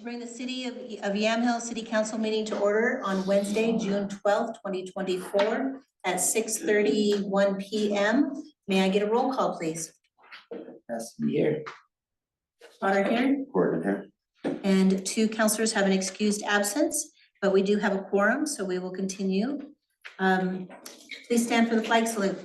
Bring the City of Yamhill City Council meeting to order on Wednesday, June 12th, 2024 at 6:31 p.m. May I get a roll call, please? Has to be here. Potter here. Gordon here. And two councilors have an excused absence, but we do have a quorum, so we will continue. Please stand for the flag salute.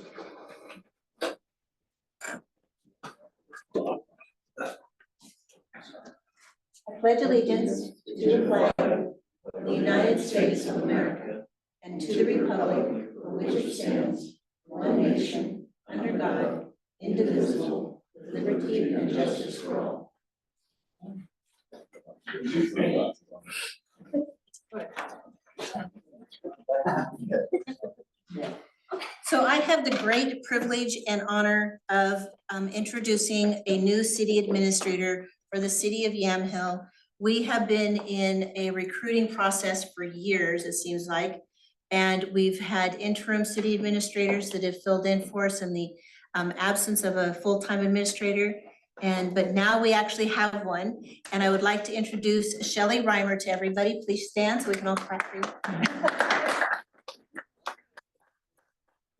I pledge allegiance to the flag of the United States of America and to the republic for which it stands, one nation, under God, indivisible, with liberty and justice for all. So I have the great privilege and honor of introducing a new city administrator for the City of Yamhill. We have been in a recruiting process for years, it seems like, and we've had interim city administrators that have filled in for us in the absence of a full-time administrator. But now we actually have one, and I would like to introduce Shelly Reimer to everybody. Please stand so we can all clap for you.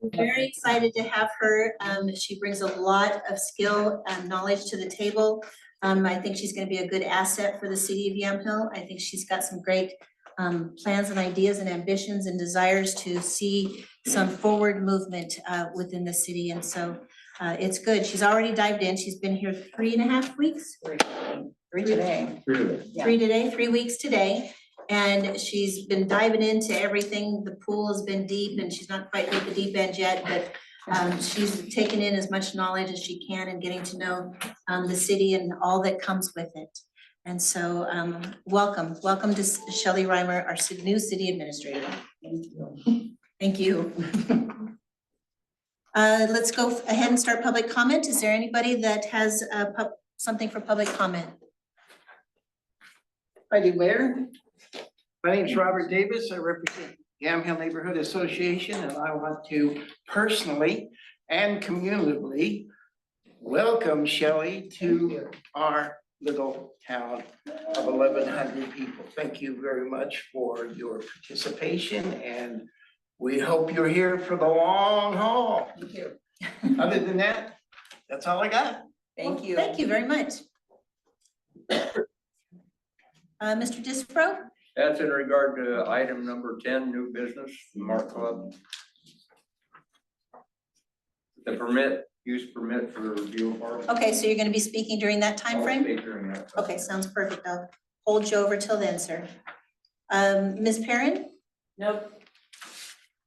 I'm very excited to have her. She brings a lot of skill and knowledge to the table. I think she's going to be a good asset for the City of Yamhill. I think she's got some great plans and ideas and ambitions and desires to see some forward movement within the city. And so it's good. She's already dived in. She's been here 3.5 weeks. Three today. 3 weeks today. And she's been diving into everything. The pool has been deep and she's not quite hit the deep end yet, but she's taken in as much knowledge as she can and getting to know the city and all that comes with it. And so welcome to Shelly Reimer, our new city administrator. Thank you. Let's go ahead and start public comment. Is there anybody that has something for public comment? Hi, Mayor. My name is Robert Davis. I represent Yamhill Neighborhood Association, and I want to personally and communally welcome Shelly to our little town of 1,100 people. Thank you very much for your participation, and we hope you're here for the long haul. Thank you. Other than that, that's all I got. Thank you. Thank you very much. Mr. Disfro? That's in regard to item number 10, new business, Mark Club. The use permit for the review of our. Okay, so you're going to be speaking during that time frame? During that time. Okay, sounds perfect. I'll hold you over till then, sir. Ms. Perrin? Nope.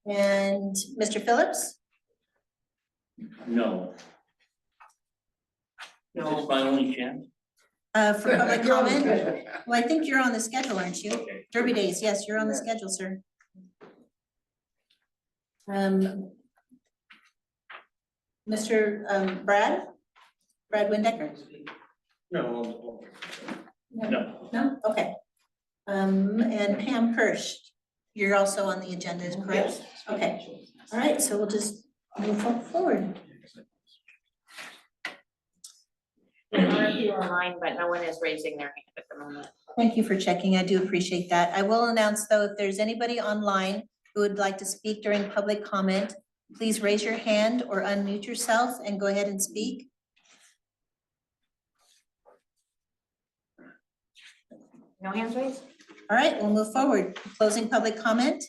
And Mr. Phillips? No. Is this my only chance? For public comment? Well, I think you're on the schedule, aren't you? Okay. Derby Days, yes, you're on the schedule, sir. Mr. Brad Windecker? No. No? Okay. And Pam Kirsch, you're also on the agenda, correct? Okay, all right, so we'll just move forward. There are a few online, but no one is raising their hand at the moment. Thank you for checking. I do appreciate that. I will announce though, if there's anybody online who would like to speak during public comment, please raise your hand or unmute yourself and go ahead and speak. No hands raised? All right, we'll move forward. Closing public comment.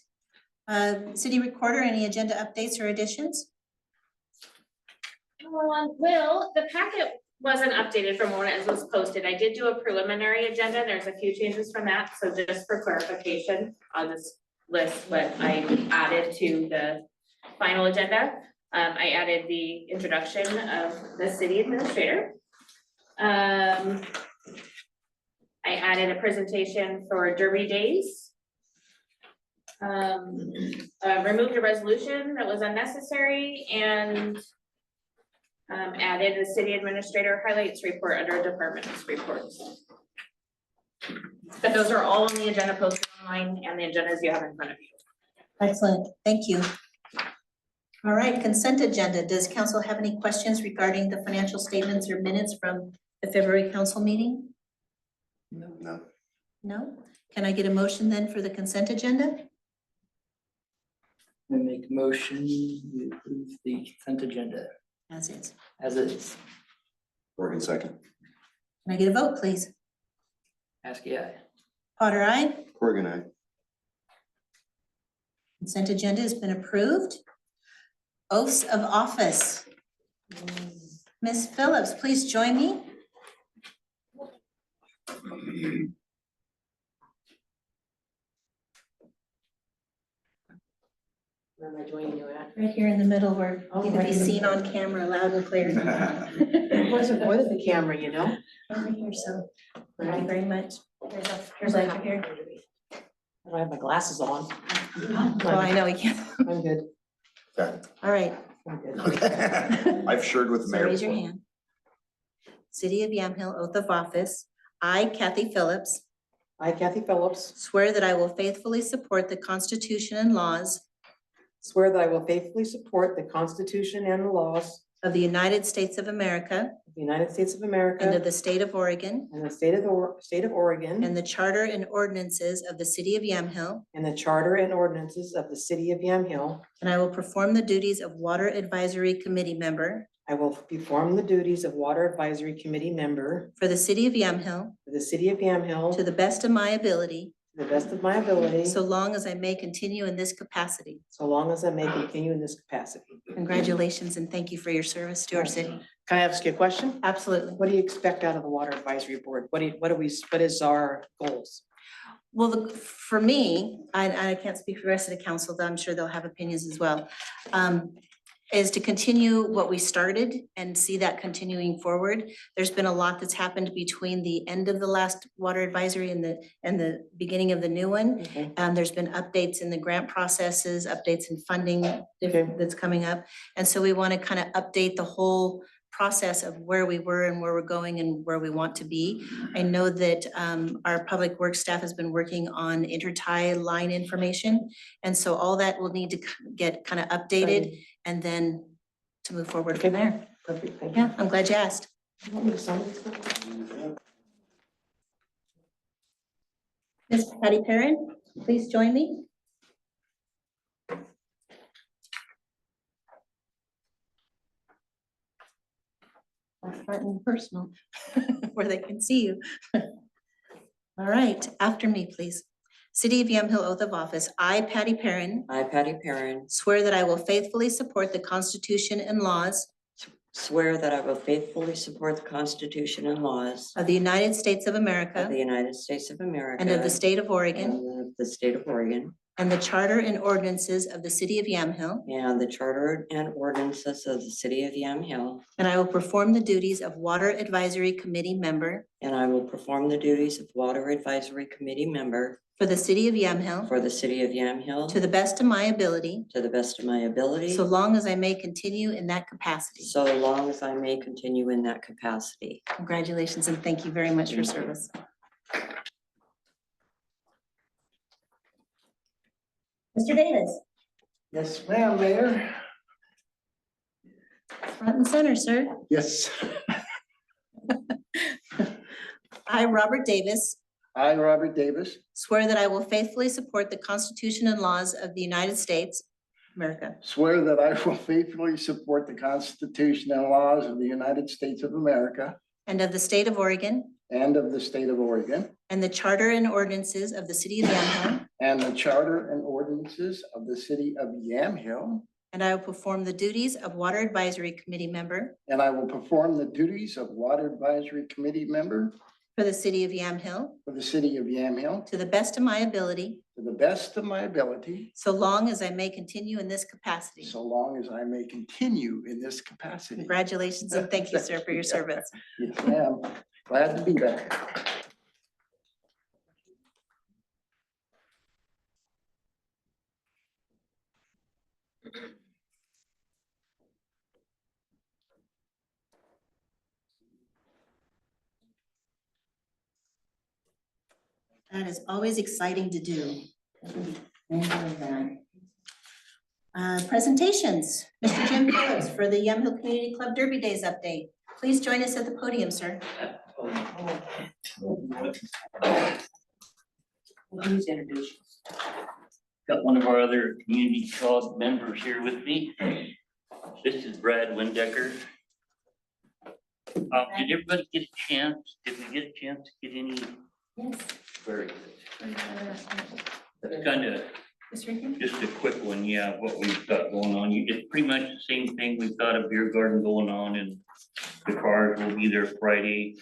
City Recorder, any agenda updates or additions? Well, the packet wasn't updated from when it was posted. I did do a preliminary agenda. There's a few changes from that. So just for clarification, I'll just list what I added to the final agenda. I added the introduction of the city administrator. I added a presentation for Derby Days. Removed a resolution that was unnecessary and added the city administrator highlights report under departments reports. But those are all on the agenda posted online and the agendas you have in front of you. Excellent, thank you. All right, consent agenda. Does council have any questions regarding the financial statements or minutes from the February council meeting? No. No? Can I get a motion then for the consent agenda? I make a motion to approve the consent agenda As is. as is. Morgan second. Can I get a vote, please? Askey, aye. Potter, aye. Corrigan, I. Consent agenda has been approved. Oaths of office. Ms. Phillips, please join me. Where am I joining you at? Right here in the middle where Oh, you can right be in the seen on camera loud and clear. It wasn't with the camera, you know? Over here, so thank you very much. Here's Glad a you're here. I don't have my glasses on. Well, I know we can't. I'm good. Okay. All right, I'm good. Okay. I've shared with the so mayor. raise your before. hand. City of Yamhill Oath of Office. I, Kathy Phillips, I, Kathy Phillips, swear that I will faithfully support the Constitution and laws swear that I will faithfully support the Constitution and the laws of the United States of America of the United States of and of America the state of Oregon and the state of Oregon and the charter and ordinances of the city of Yamhill, and the charter and ordinances of the city of Yamhill. and I will perform the duties of Water Advisory Committee member I will perform the duties of Water Advisory Committee member for the city of Yamhill for the city of Yamhill to the best of my ability, to the best of my ability, so long as I may continue in this capacity. so long as I may continue in this capacity. Congratulations and thank you for your service to our city. Can I ask you a question? Absolutely. What do you expect out of the Water Advisory Board? What is our goals? Well, for me, I can't speak for the rest of the council, though I'm sure they'll have opinions as well. Is to continue what we started and see that continuing forward. There's been a lot that's happened between the end of the last water advisory and the beginning of the new one. Okay. There's been updates in the grant processes, updates in funding Okay. that's coming up. And so we want to kind of update the whole process of where we were and where we're going and where we want to be. I know that our public works staff has been working on intertie line information. And so all that will need to get kind of updated and then to move forward from Okay. there. Perfect, thank you. Yeah, I'm glad you asked. You want me to sign this? Ms. Patty Perrin, please join me. Front and personal, where they can see you. All right, after me, please. City of Yamhill Oath of Office. I, Patty Perrin, I, Patty Perrin, swear that I will faithfully support the Constitution and laws swear that I will faithfully support the Constitution and laws of the United States of of America the United States of America and of the state of Oregon and of the state of Oregon, and the charter and ordinances of the city of Yamhill, and the charter and ordinances of the city of Yamhill, and I will perform the duties of Water Advisory Committee member and I will perform the duties of Water Advisory Committee member for the city of Yamhill for the city of Yamhill to the best of my ability, to the best of my ability, so long as I may continue in that capacity. so long as I may continue in that capacity. Congratulations and thank you very much for your service. Mr. Davis, Yes, ma'am, Mayor. front and center, sir. Yes. I, Robert Davis, I, Robert Davis, swear that I will faithfully support the Constitution and laws of the United States, America, swear that I will faithfully support the Constitution and laws of the United States of America and of the state of Oregon, and of the state of Oregon, and the charter and ordinances of the city of Yamhill, and the charter and ordinances of the city of Yamhill, and I will perform the duties of Water Advisory Committee member and I will perform the duties of Water Advisory Committee member for the city of Yamhill for the city of Yamhill to the best of my ability, to the best of my ability, so long as I may continue in this capacity. so long as I may continue in this capacity. Congratulations and thank you, sir, for your service. Yes, ma'am. Glad to be back. That is always exciting to do. Presentations, Mr. Jim Phillips for the Yamhill Community Club Derby Days update. Please join us at the podium, sir. Please introduce you. Got one of our other community club members here with me. This is Brad Windecker. Did everybody get a chance? Did we get a chance to get any? Yes. Very good. That's kind of Mr. Rankin? just a quick one, yeah, what we've got going on. It's pretty much the same thing. We've got a beer garden going on and the cars will be there Friday.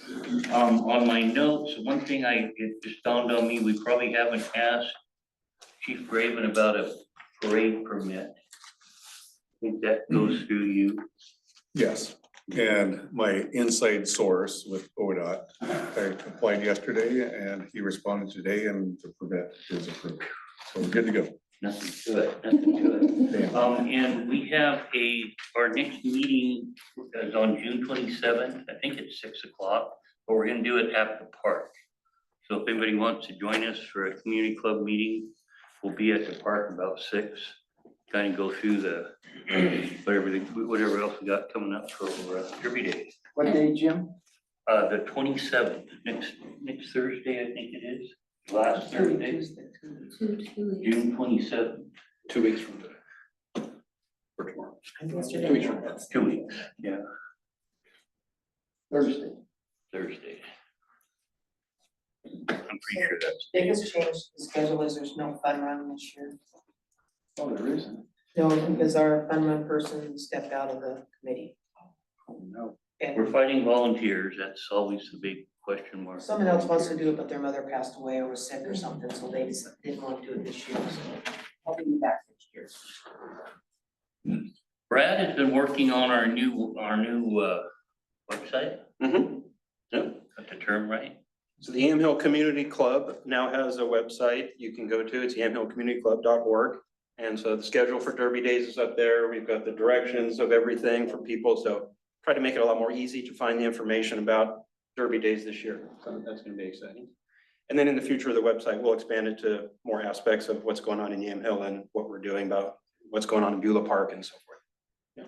On my notes, one thing it just dawned on me, we probably haven't asked Chief Graven about a parade permit. I think that goes through you. Yes, and my inside source with ODOT, I applied yesterday and he responded today and the permit is approved. So we're good to go. Nothing to it, nothing to it. And we have our next meeting is on June 27th. I think it's 6 o'clock, but we're gonna do it at the park. So if anybody wants to join us for a community club meeting, we'll be at the park about 6. Kind of go through the, whatever else we got coming up for Derby Day. What day, Jim? The 27th, next Thursday, I think it is, last Thursday, June 27th. 2 weeks from today. For tomorrow. Yesterday. 2 weeks from now. 2 weeks, yeah, Thursday. Thursday. I'm pretty sure that's. Biggest change to the schedule is there's no fun run this year. Oh, there isn't. No, because our fun run person stepped out of the committee. Oh, no. We're And fighting volunteers, that's always the big question mark. someone else wants to do it, but their mother passed away or was sick or something, so they just didn't want to do it this year, so I'll be back next year. Brad has been working on our new website, Yep. got the term right? So the Yamhill Community Club now has a website you can go to. It's yamhillcommunityclub.org. And so the schedule for Derby Days is up there. We've got the directions of everything for people. So try to make it a lot more easy to find the information about Derby Days this year. So that's going to be exciting. And then in the future, the website will expand it to more aspects of what's going on in Yamhill and what we're doing about what's going on in Beulah Park and so forth.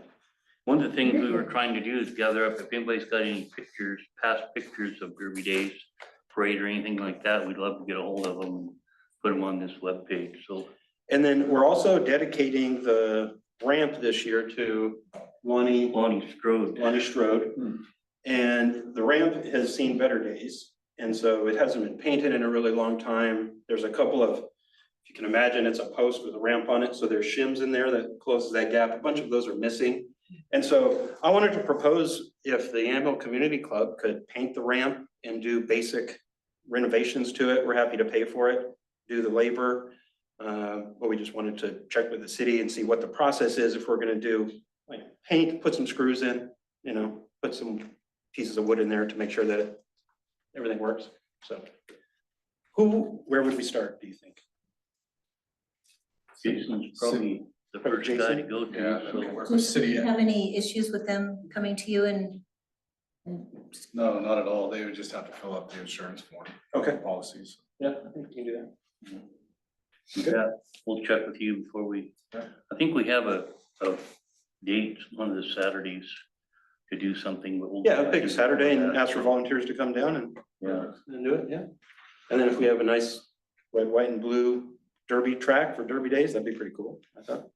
One of the things we were trying to do is gather up, if anybody's got any pictures, past pictures of Derby Days, parade or anything like that, we'd love to get a hold of them, and put them on this webpage, so. And then we're also dedicating the ramp this year to Lonnie Lonnie Strode. And the ramp has seen better days. And so it hasn't been painted in a really long time. There's a couple of, if you can imagine, it's a post with a ramp on it. So there's shims in there that closes that gap. A bunch of those are missing. And so I wanted to propose if the Yamhill Community Club could paint the ramp and do basic renovations to it. We're happy to pay for it, do the labor. But we just wanted to check with the city and see what the process is if we're gonna do like paint, put some screws in, you know, put some pieces of wood in there to make sure that everything works. So where would we start, do you think? Jason's probably the first guy to go to. Do you have any issues with them coming to you and No, not at all. They would just have to fill out the insurance form. Okay. Policies. Yeah, I think we can do that. Yeah, we'll check with you before we, I think we have a date, one of the Saturdays to do something, but we'll. Yeah, I'll pick a Saturday and ask for volunteers to come down and do it, yeah. And then if we have a nice red, white and blue Derby track for Derby Days, that'd be pretty cool, I thought.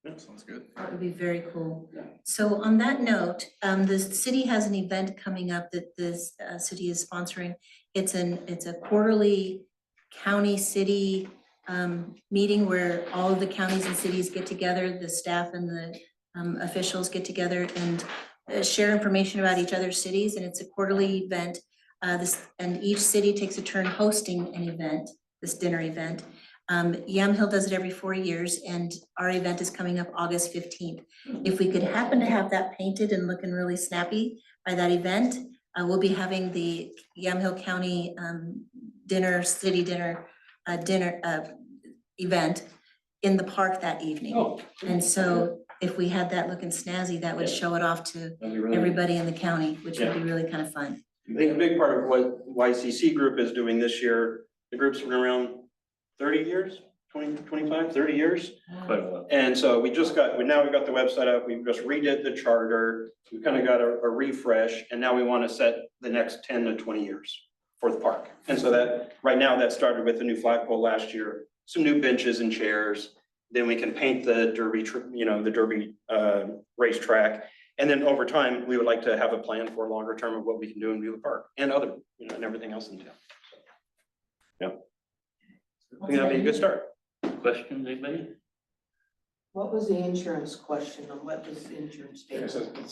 Yeah, sounds good. that would be very cool. So on that note, the city has an event coming up that this city is sponsoring. It's a quarterly county city meeting where all of the counties and cities get together, the staff and the officials get together and share information about each other's cities, and it's a quarterly event. And each city takes a turn hosting an event, this dinner event. Yamhill does it every 4 years, and our event is coming up August 15th. If we could happen to have that painted and looking really snappy by that event, we'll be having the Yamhill County city dinner event in the park that evening. Oh. And so if we had that looking snazzy, that would show it off to That'd be really- everybody in the county, which would be really kind of fun. I think a big part of what YCC Group is doing this year, the group's been around 30 years, 20, 25, 30 years. Quite a while. And so we now we've got the website up, we just redid the charter, we kind of got a refresh, and now we want to set the next 10 to 20 years for the park. And so that, right now, that started with a new flagpole last year, some new benches and chairs. Then we can paint the Derby, the Derby racetrack. And then over time, we would like to have a plan for longer term of what we can do in Beulah Park and other, and everything else in town. Yeah. I think that'd be a good start. Questions, anybody? What was the insurance question, and what was the insurance date?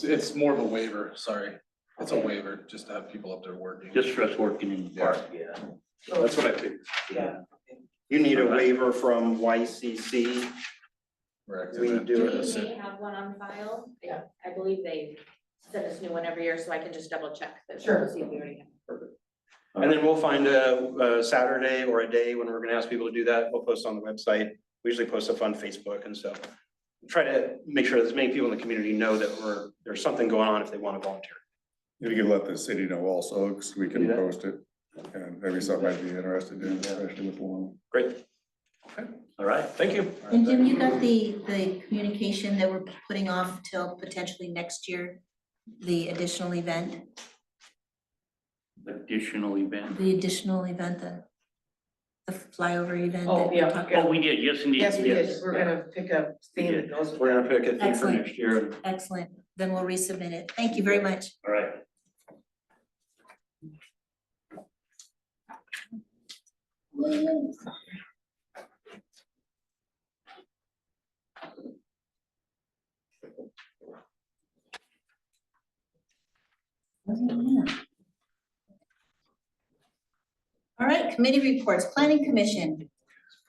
It's more of a waiver, sorry. It's a waiver, just to have people up there working. Just for us working in the park, yeah. That's what I think. Yeah. You need a waiver from YCC. Correct. We do it. Do they have one on file? Yeah. I believe they send us new one every year, so I can just double check that. Sure. See if we already have. And then we'll find a Saturday or a day when we're gonna ask people to do that. We'll post on the website. We usually post stuff on Facebook and so try to make sure that as many people in the community know that there's something going on if they want to volunteer. You can let the city know also, because we can Do that. post it, and maybe something I'd be interested in, especially with one. Great. All right. Thank you. And Jim, you got the communication that we're putting off till potentially next year, the additional event, Additional event. the flyover event? Oh, that we yeah. talked Oh, about? we did, yes, indeed. Yes, we did. We're gonna pick a theme that goes with We're that. gonna pick a theme for Excellent. next year. Excellent, then we'll resubmit it. Thank you very much. All right. All right, committee reports, planning commission.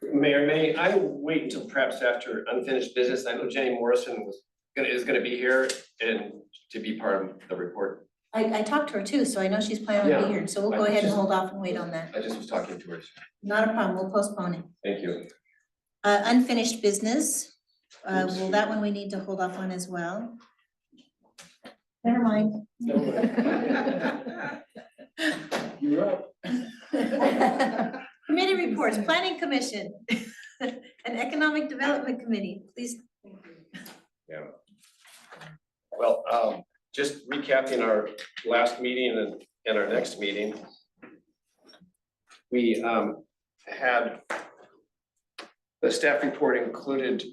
Mayor, may I wait until perhaps after unfinished business? I know Jenny Morrison is gonna be here and to be part of the report. I talked to her too, so I know she's planning on being here, so we'll go I ahead and just- hold off and wait on that. I just was talking to her. Not a problem, we'll postpone it. Thank you. Unfinished business, well, that one we need to hold off on as well. Never mind. You're up. Committee reports, planning commission and economic development committee, please. Well, just recapping our last meeting and our next meeting. We had the staff report included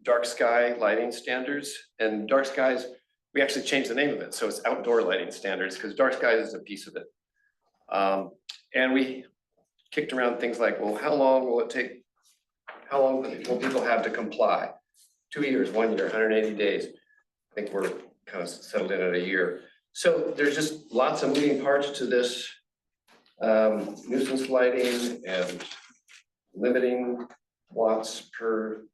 dark sky lighting standards, and dark skies, we actually changed the name of it, so it's outdoor lighting standards, because dark skies is a piece of it. And we kicked around things like, well, how long will it take? How long will people have to comply? 2 years, 1 year, 180 days. I think we're kind of settled in at a year. So there's just lots of moving parts to this nuisance lighting and limiting watts per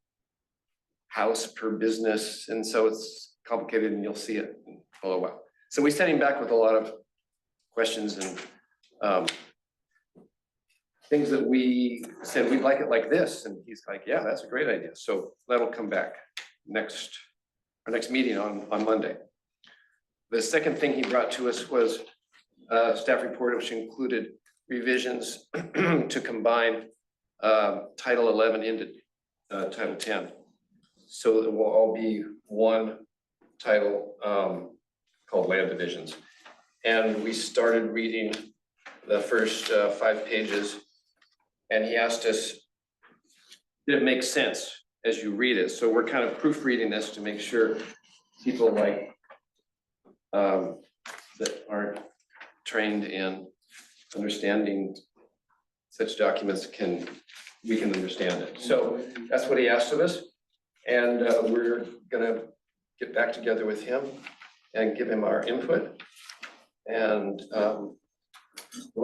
house per business. And so it's complicated and you'll see it in a little while. So we sent him back with a lot of questions and things that we said, we'd like it like this. And he's like, yeah, that's a great idea. So that'll come back our next meeting on Monday. The second thing he brought to us was a staff report, which included revisions to combine Title 11 into Title 10. So it will all be one title called land divisions. And we started reading the first 5 pages, and he asked us, did it make sense as you read it? So we're kind of proofreading this to make sure people like that aren't trained in understanding such documents we can understand it. So that's what he asked of us. And we're gonna get back together with him and give him our input and go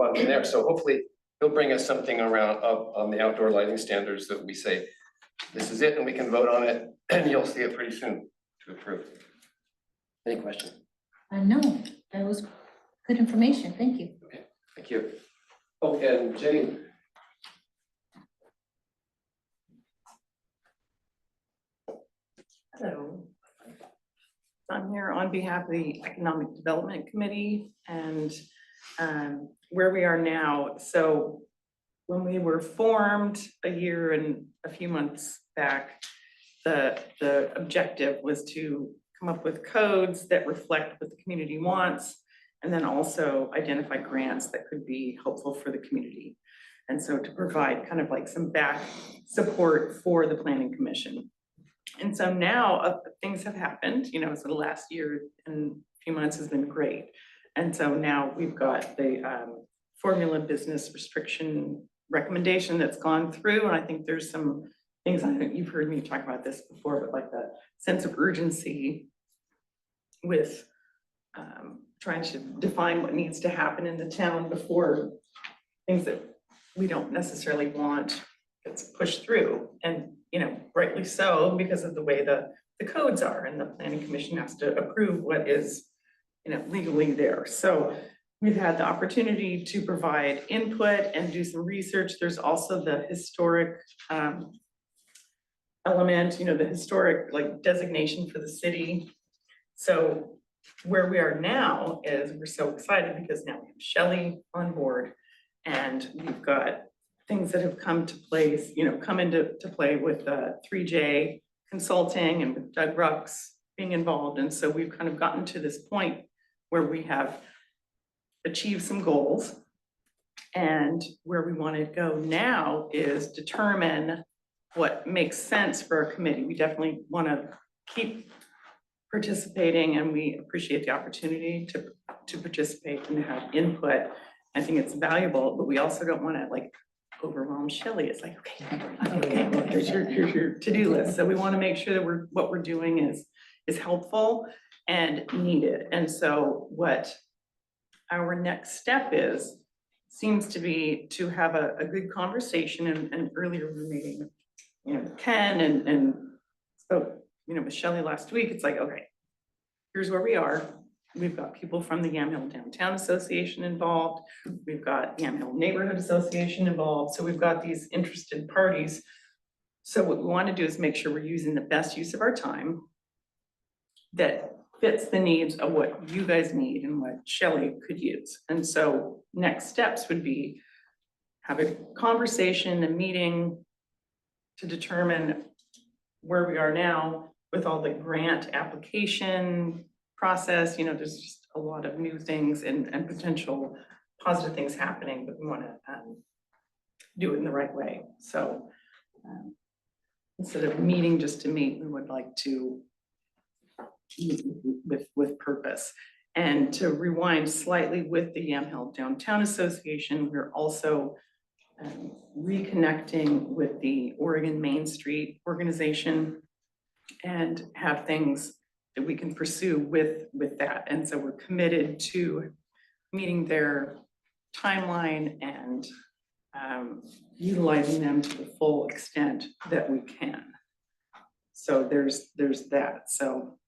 on from there. So hopefully he'll bring us something around up on the outdoor lighting standards that we say, this is it, and we can vote on it, and you'll see it pretty soon to approve. Any questions? No, that was good information, thank you. Okay, thank you. Oh, and Jenny. Hello. I'm here on behalf of the Economic Development Committee and where we are now. So when we were formed a year and a few months back, the objective was to come up with codes that reflect what the community wants and then also identify grants that could be helpful for the community. And so to provide kind of like some back support for the planning commission. And so now things have happened, you know, so the last year and few months has been great. And so now we've got the formula business restriction recommendation that's gone through. And I think there's some things, I think you've heard me talk about this before, but like the sense of urgency with trying to define what needs to happen in the town before things that we don't necessarily want gets pushed through. And, you know, rightly so, because of the way the codes are, and the planning commission has to approve what is, you know, legally there. So we've had the opportunity to provide input and do some research. There's also the historic element, you know, the historic like designation for the city. So where we are now is we're so excited because now we have Shelley on board, and we've got things that have come to place, you know, come into play with 3J Consulting and with Doug Rux being involved. And so we've kind of gotten to this point where we have achieved some goals. And where we want to go now is determine what makes sense for our committee. We definitely want to keep participating, and we appreciate the opportunity to participate and have input. I think it's valuable, but we also don't want to like overwhelm Shelley. It's like, okay, well, here's your to-do list. So we want to make sure that what we're doing is helpful and needed. And so what our next step seems to be to have a good conversation. And earlier we were meeting, you know, Ken and spoke, you know, with Shelley last week. It's like, okay, here's where we are. We've got people from the Yamhill Downtown Association involved. We've got Yamhill Neighborhood Association involved. So we've got these interested parties. So what we want to do is make sure we're using the best use of our time that fits the needs of what you guys need and what Shelley could use. And so next steps would be have a conversation, a meeting to determine where we are now with all the grant application process. You know, there's just a lot of new things and potential positive things happening, but we want to do it in the right way. So instead of meeting just to meet, we would like to meet with purpose. And to rewind slightly with the Yamhill Downtown Association, we're also reconnecting with the Oregon Main Street organization and have things that we can pursue with that. And so we're committed to meeting their timeline and utilizing them to the full extent that we can. So there's that. So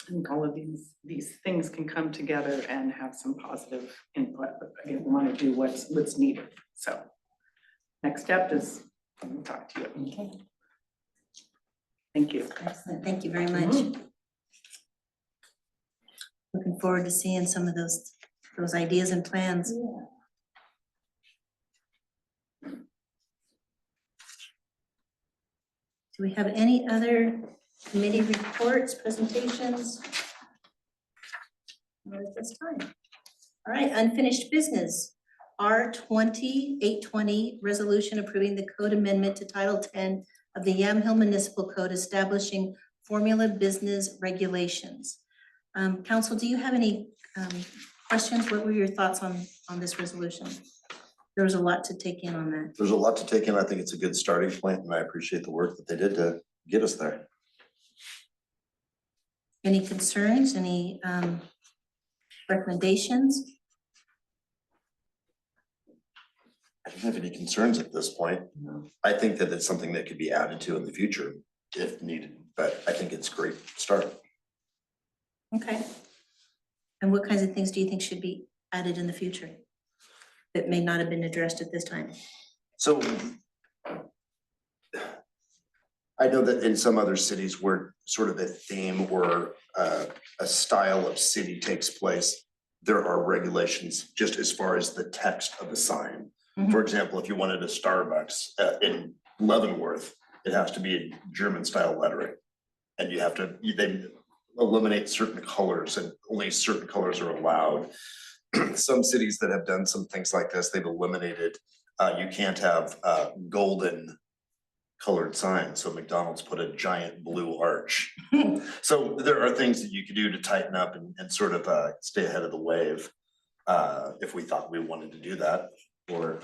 I think all of these things can come together and have some positive input, but again, we want to do what's needed. So next step is I'm gonna talk to you. Okay. Thank you. Excellent. Thank you very much. Looking forward to seeing some of those ideas and plans. Do we have any other committee reports, presentations? Not at this time. All right, unfinished business. R 20-820 resolution approving the code amendment to Title 10 of the Yamhill Municipal Code establishing formula business regulations. Council, do you have any questions? What were your thoughts on this resolution? There was a lot to take in on that. There's a lot to take in. I think it's a good starting point, and I appreciate the work that they did to get us there. Any concerns, any recommendations? I don't have any concerns at this point. I think that it's something that could be added to in the future if needed, but I think it's a great start. Okay. And what kinds of things do you think should be added in the future that may not have been addressed at this time? So I know that in some other cities where sort of a theme or a style of city takes place, there are regulations just as far as the text of the sign. Mhm. For example, if you wanted a Starbucks in Leavenworth, it has to be a German style lettering. And you have to, eliminate certain colors and only certain colors are allowed. Some cities that have done some things like this, they've eliminated, you can't have golden colored signs, so McDonald's put a giant blue arch. So there are things that you could do to tighten up and sort of stay ahead of the wave. If we thought we wanted to do that, or,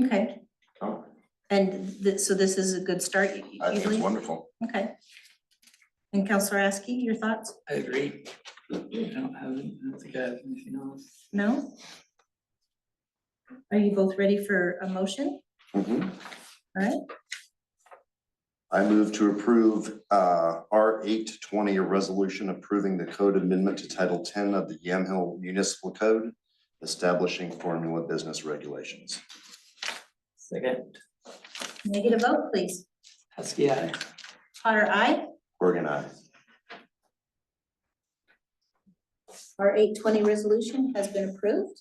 Okay, oh, and so this is a good start, I think it's usually? wonderful. Okay. And Counselor Askey, your thoughts? I agree. I don't think I have anything else. No? Are you both ready for a motion? Mhm. All right, I move to approve R 820, a resolution approving the code amendment to Title 10 of the Yamhill Municipal Code, establishing formula business regulations. Second, negative vote, please. Husky, aye. Potter, aye. Corrigan, aye. Our 820 resolution has been approved.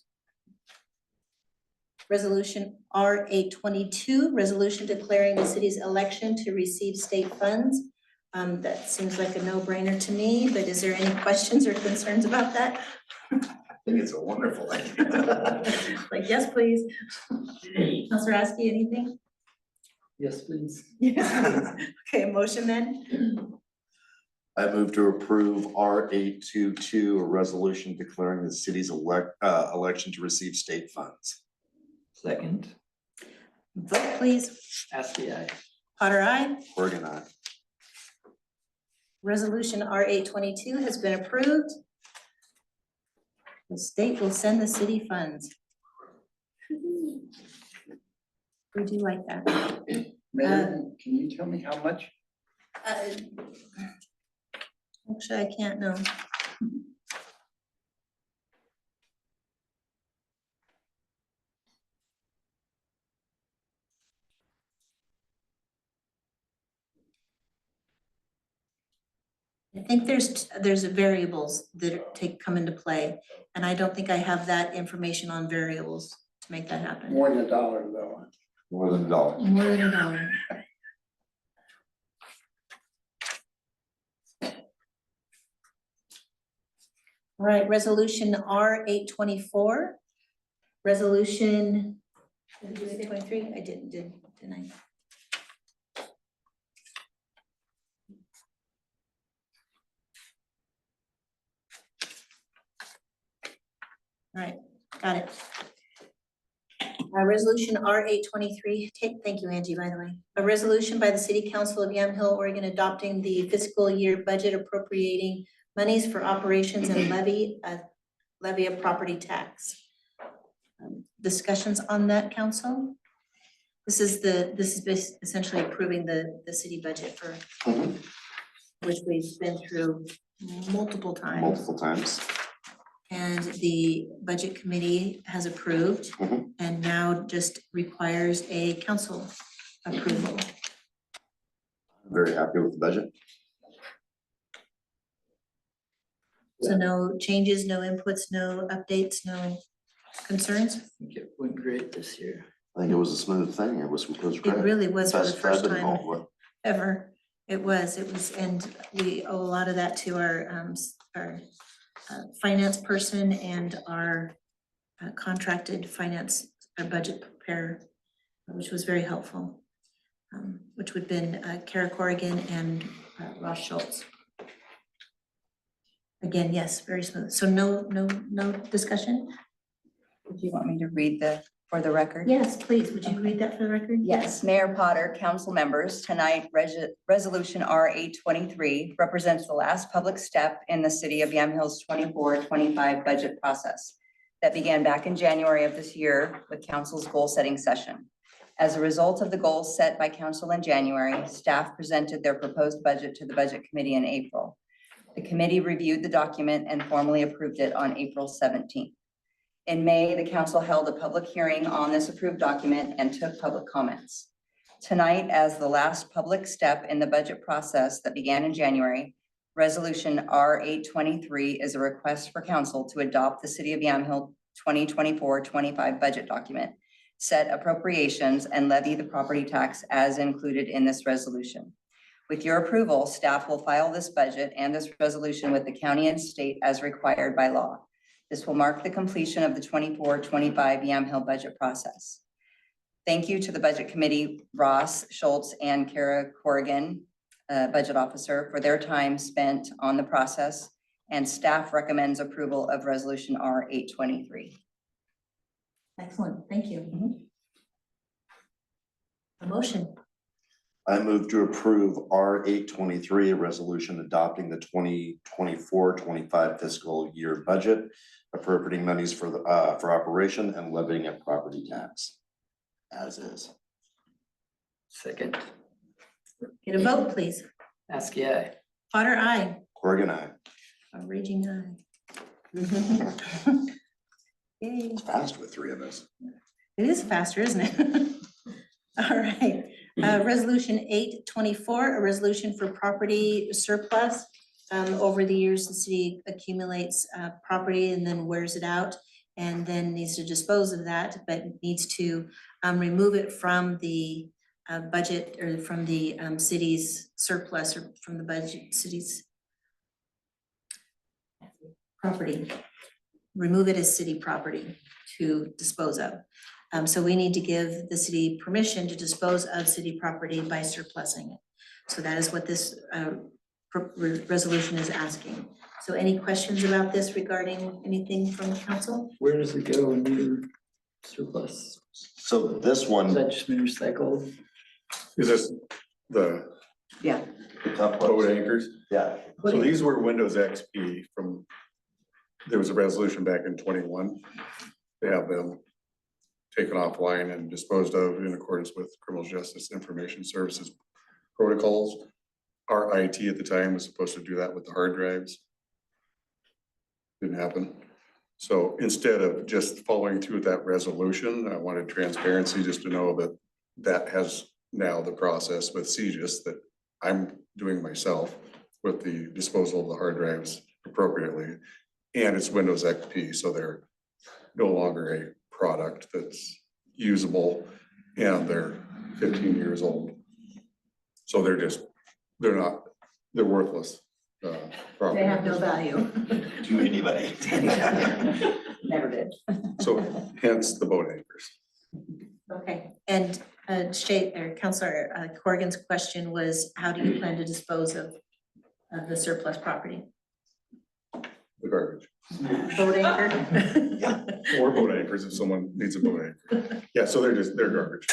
Resolution R 822, resolution declaring the city's election to receive state funds. That seems like a no-brainer to me, but is there any questions or concerns about that? I think it's a wonderful idea. Like, yes, please. Counselor Askey, anything? Yes, please. Yes. Okay, motion then? I move to approve R 822, a resolution declaring the city's election to receive state funds. Second, Vote, please. Husky, aye. Potter, aye. Corrigan, aye. Resolution R 822 has been approved. The state will send the city funds. We do like that. Mayor, can you tell me how much? Actually, I can't know. I think there's variables that come into play, and I don't think I have that information on variables to make that happen. More than $1 though. More than $1. More than $1. All right, resolution R 824. Resolution, did I do 823? I didn't I? All right, got it. Resolution R 823, thank you, Angie, by the way. A resolution by the City Council of Yamhill, Oregon, adopting the fiscal year budget appropriating monies for operations and levy a property tax. Discussions on that, council? This is essentially approving the city budget for which we've been through multiple times. Multiple times. And the budget committee has approved and now just requires a council approval. Very happy with the budget. So no changes, no inputs, no updates, no concerns? I think it went great this year. I think it was a smooth thing. It was great. It really was for the Best first I've been time involved with. ever. It was, and we owe a lot of that to our finance person and our contracted finance, our budget preparer, which was very helpful. Which would have been Kara Corrigan and Ross Schultz. Again, yes, very smooth. So no discussion? Do you want me to read for the record? Yes, please. Would you read that for the record? Yes, Mayor Potter, council members, tonight, Resolution R 823 represents the last public step in the city of Yamhill's 24-25 budget process that began back in January of this year with council's goal-setting session. As a result of the goals set by council in January, staff presented their proposed budget to the budget committee in April. The committee reviewed the document and formally approved it on April 17th. In May, the council held a public hearing on this approved document and took public comments. Tonight, as the last public step in the budget process that began in January, Resolution R 823 is a request for council to adopt the City of Yamhill 2024-25 budget document, set appropriations, and levy the property tax as included in this resolution. With your approval, staff will file this budget and this resolution with the county and state as required by law. This will mark the completion of the 24-25 Yamhill budget process. Thank you to the Budget Committee, Ross Schultz and Kara Corrigan, Budget Officer, for their time spent on the process, and staff recommends approval of Resolution R 823. Excellent, thank you. A motion. I move to approve R 823, a resolution adopting the 2024-25 fiscal year budget, appropriating monies for operation and levying a property tax. As is. Second, Get a vote, please. Askey, aye. Potter, aye. Corrigan, aye. A raging aye. Yay. It's fast with three of us. It is faster, isn't it? All right, resolution 824, a resolution for property surplus. Over the years, the city accumulates property and then wears it out and then needs to dispose of that, but needs to remove it from the budget or from the city's surplus or from the budget city's property. Remove it as city property to dispose of. So we need to give the city permission to dispose of city property by surplusing it. So that is what this resolution is asking. So any questions about this regarding anything from council? Where does it go in your surplus? So this Is one, that just been recycled? Is this the Yeah. boat anchors? yeah, So these were Windows XP from, there was a resolution back in 21. They have them taken offline and disposed of in accordance with Criminal Justice Information Services protocols. Our IT at the time was supposed to do that with the hard drives. Didn't happen. So instead of just following through with that resolution, I wanted transparency just to know that that has now the process with CJIS that I'm doing myself with the disposal of the hard drives appropriately. And it's Windows XP, so they're no longer a product that's usable and they're 15 years old. So they're worthless. They have no value. to anybody. Never did. So hence the boat anchors. Okay, and Councilor Corrigan's question was, how do you plan to dispose of the surplus property? The garbage. Boat anchor? Or boat anchors if someone needs a boat anchor. Yeah, so they're garbage.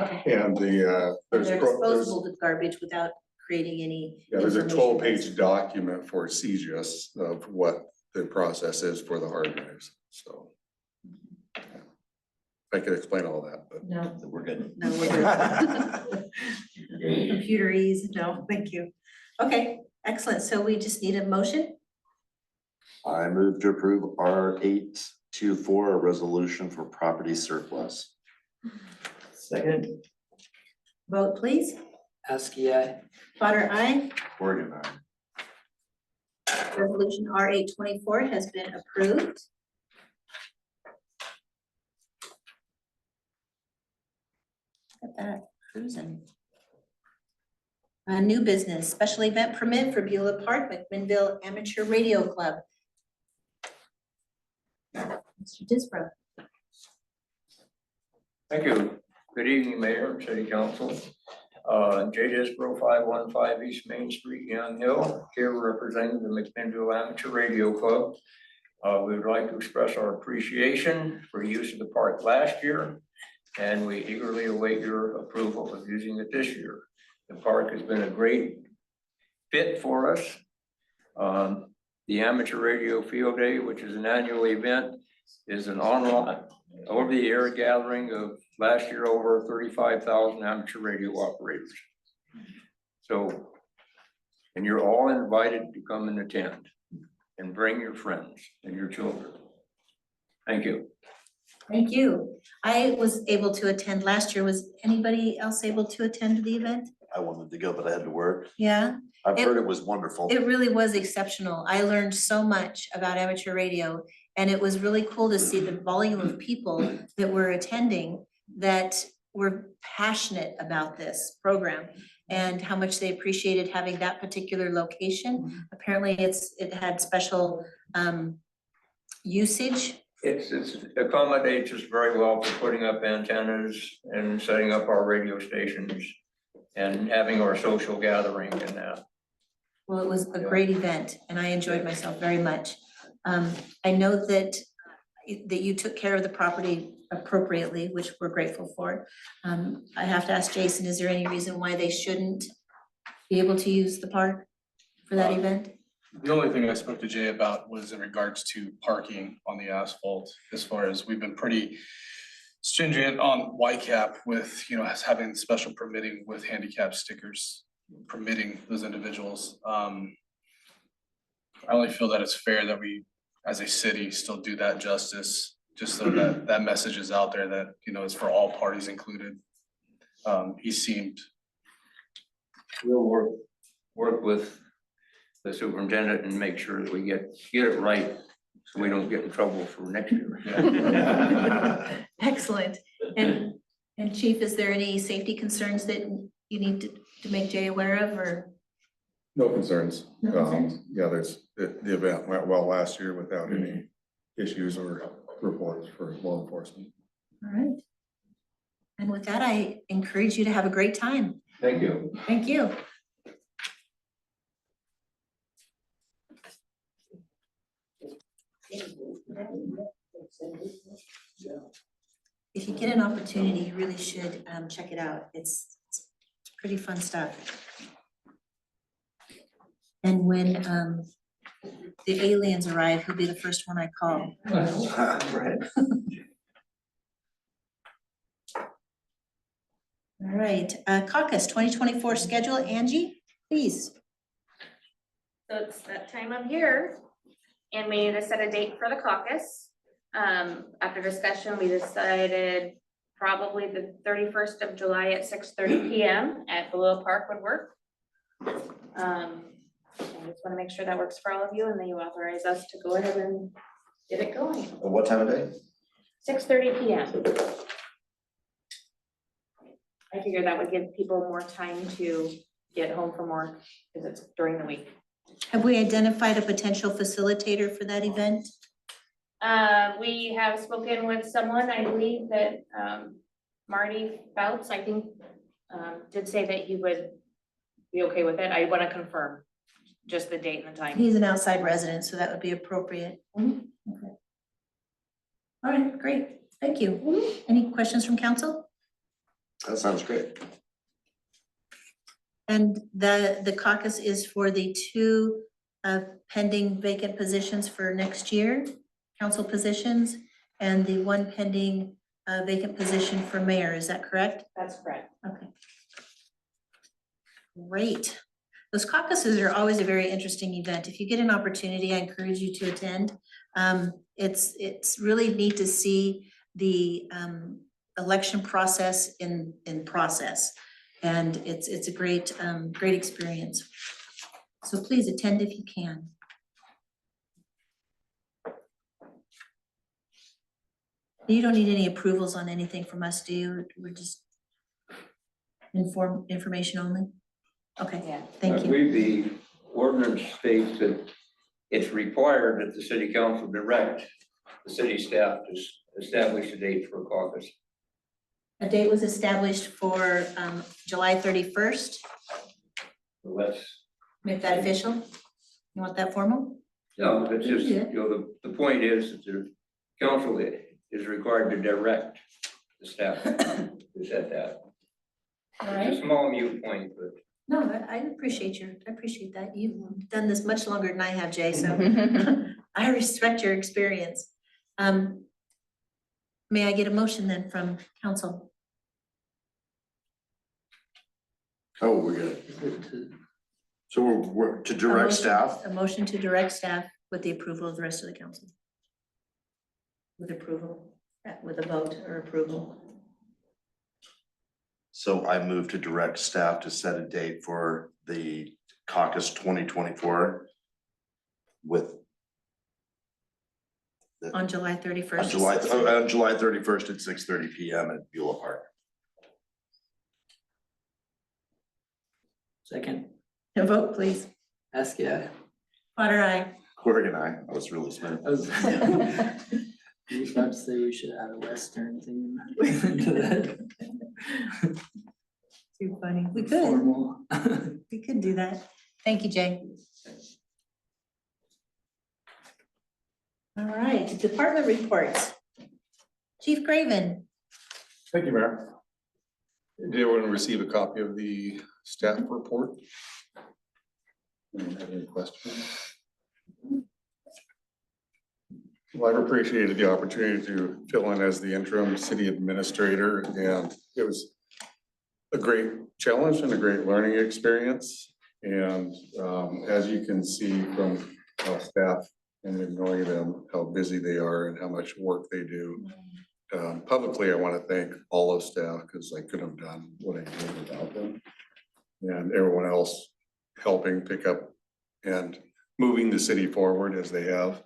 Okay. And And they're disposable to garbage without creating any. there's a information 12-page document for CJIS of what the process is for the hard drives, so. I could explain all that, but No, We're good. no, we're good. Computerese, no, thank you. Okay, excellent. So we just need a motion. I move to approve R 824, a resolution for property surplus. Second, Vote, please. Askey, aye. Potter, aye. Corrigan, aye. Resolution R 824 has been approved. Got that cruising. New business, special event permit for Beulah Park, McMinnville Amateur Radio Club. Mr. Disbrow. Thank you. Good evening, Mayor and City Council. Jay Disbrow, 515 East Main Street, Young Hill, here representing the McMinnville Amateur Radio Club. We would like to express our appreciation for use of the park last year, and we eagerly await your approval of using it this year. The park has been a great fit for us. The Amateur Radio Field Day, which is an annual event, is an online, over-the-air gathering of last year over 35,000 amateur radio operators. So, and you're all invited to come and attend and bring your friends and your children. Thank you. Thank you. I was able to attend last year. Was anybody else able to attend the event? I wanted to go, but I had to work. Yeah, I've heard it was wonderful. it really was exceptional. I learned so much about amateur radio, and it was really cool to see the volume of people that were attending that were passionate about this program. and how much they appreciated having that particular location. Apparently, it had special usage. It's accommodates us very well for putting up antennas and setting up our radio stations and having our social gathering and that. Well, it was a great event and I enjoyed myself very much. I know that you took care of the property appropriately, which we're grateful for. I have to ask Jason, is there any reason why they shouldn't be able to use the park for that event? The only thing I spoke to Jay about was in regards to parking on the asphalt, as far as we've been pretty stringent on YCAP with, us having special permitting with handicap stickers, permitting those individuals. I only feel that it's fair that we, as a city, still do that justice, just so that that message is out there that, is for all parties included. He seemed. We'll work with the superintendent and make sure that we get it right, so we don't get in trouble for next year. Excellent. And Chief, is there any safety concerns that you need to make Jay aware of, or? No concerns. No concerns? Yeah, the event went well last year without any issues or reports for law enforcement. All right. And with that, I encourage you to have a great time. Thank you. Thank you. If you get an opportunity, you really should check it out. It's pretty fun stuff. And when the aliens arrive, he'll be the first one I call. All right, caucus 2024 schedule, Angie, please. So it's that time of year, and we need to set a date for the caucus. After discussion, we decided probably the 31st of July at 6:30 p.m. at Balboa Park would work. I just want to make sure that works for all of you, and then you authorize us to go ahead and get it going. What time of day? 6:30 p.m. I figured that would give people more time to get home from work, because it's during the week. Have we identified a potential facilitator for that event? We have spoken with someone, I believe that Marty Bouts, I think, did say that he would be okay with it. I want to confirm just the date and the time. He's an outside resident, so that would be appropriate. Okay. All right, great, thank you. Any questions from council? That sounds great. And the caucus is for the two pending vacant positions for next year, council positions, and the one pending vacant position for mayor, is that correct? That's correct. Okay. Great. Those caucuses are always a very interesting event. If you get an opportunity, I encourage you to attend. It's really neat to see the election process in process. And it's a great experience. So please attend if you can. You don't need any approvals on anything from us, do you? We're just information only? Okay, Yeah. thank I you. believe the ordinance states that it's required that the city council direct the city staff to establish a date for a caucus. A date was established for July 31st. So that's, Make that official? You want that formal? no, it's just, Yeah. the point is that the council is required to direct the staff to set that. All It's right. a small mute point, but No, I appreciate that. You've done this much longer than I have, Jay, so I respect your experience. May I get a motion then from council? Oh, we're good. So we're to direct staff? A motion to direct staff with the approval of the rest of the council. With approval, with a vote or approval. So I move to direct staff to set a date for the caucus 2024 with On July 31st. on July 31st at 6:30 p.m. at Beulah Park. Second, A vote, please. Askia. Potter, I. Corrigan, I was really smart. I was you was about to say we should add a Western thing into that. Too funny. We could, Formal. we could do that. Thank you, Jay. All right, department reports. Chief Graven. Thank you, Mayor. Did everyone receive a copy of the staff report? Anyone have any questions? Well, I've appreciated the opportunity to fill in as the interim city administrator, and it was a great challenge and a great learning experience. And as you can see from our staff and ignoring them, how busy they are and how much work they do. Publicly, I want to thank all of staff because I couldn't have done what I did without them. And everyone else helping pick up and moving the city forward as they have.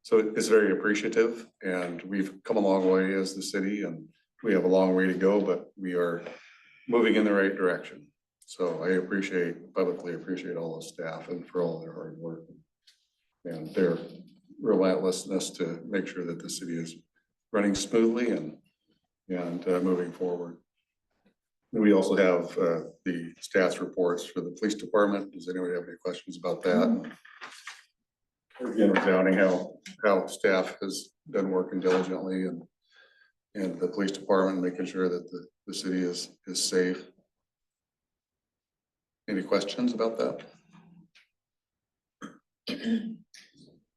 So it's very appreciative, and we've come a long way as the city, and we have a long way to go, but we are moving in the right direction. So I publicly appreciate all the staff and for all their hard work and their relentlessness to make sure that the city is running smoothly and moving forward. And we also have the stats reports for the police department. Does anyone have any questions about that? Again, resounding how staff has been working diligently and the police department, making sure that the city is safe. Any questions about that?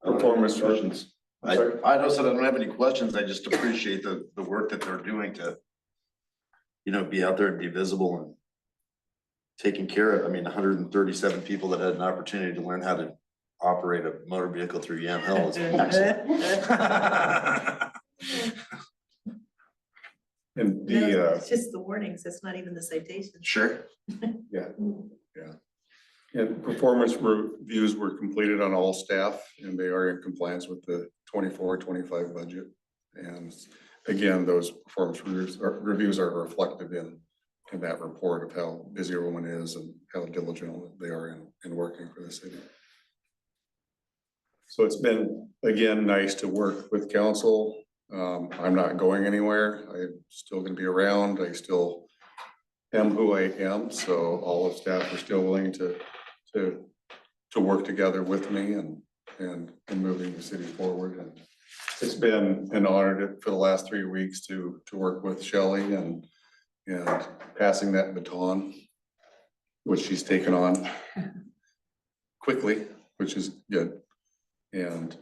Performance questions. I don't said I don't have any questions. I just appreciate the work that they're doing to, be out there and be visible and taking care of, 137 people that had an opportunity to learn how to operate a motor vehicle through Yam Hill is excellent. And It's just the warnings, it's not even the citations. Sure. Yeah. And performance reviews were completed on all staff, and they are in compliance with the 24-25 budget. And again, those performance reviews are reflective in that report of how busy everyone is and how diligent they are in working for the city. So it's been, again, nice to work with council. I'm not going anywhere. I'm still gonna be around. I still am who I am. So all of staff are still willing to work together with me and moving the city forward. And it's been an honor for the last 3 weeks to work with Shelley and passing that baton, which she's taken on quickly, which is good. And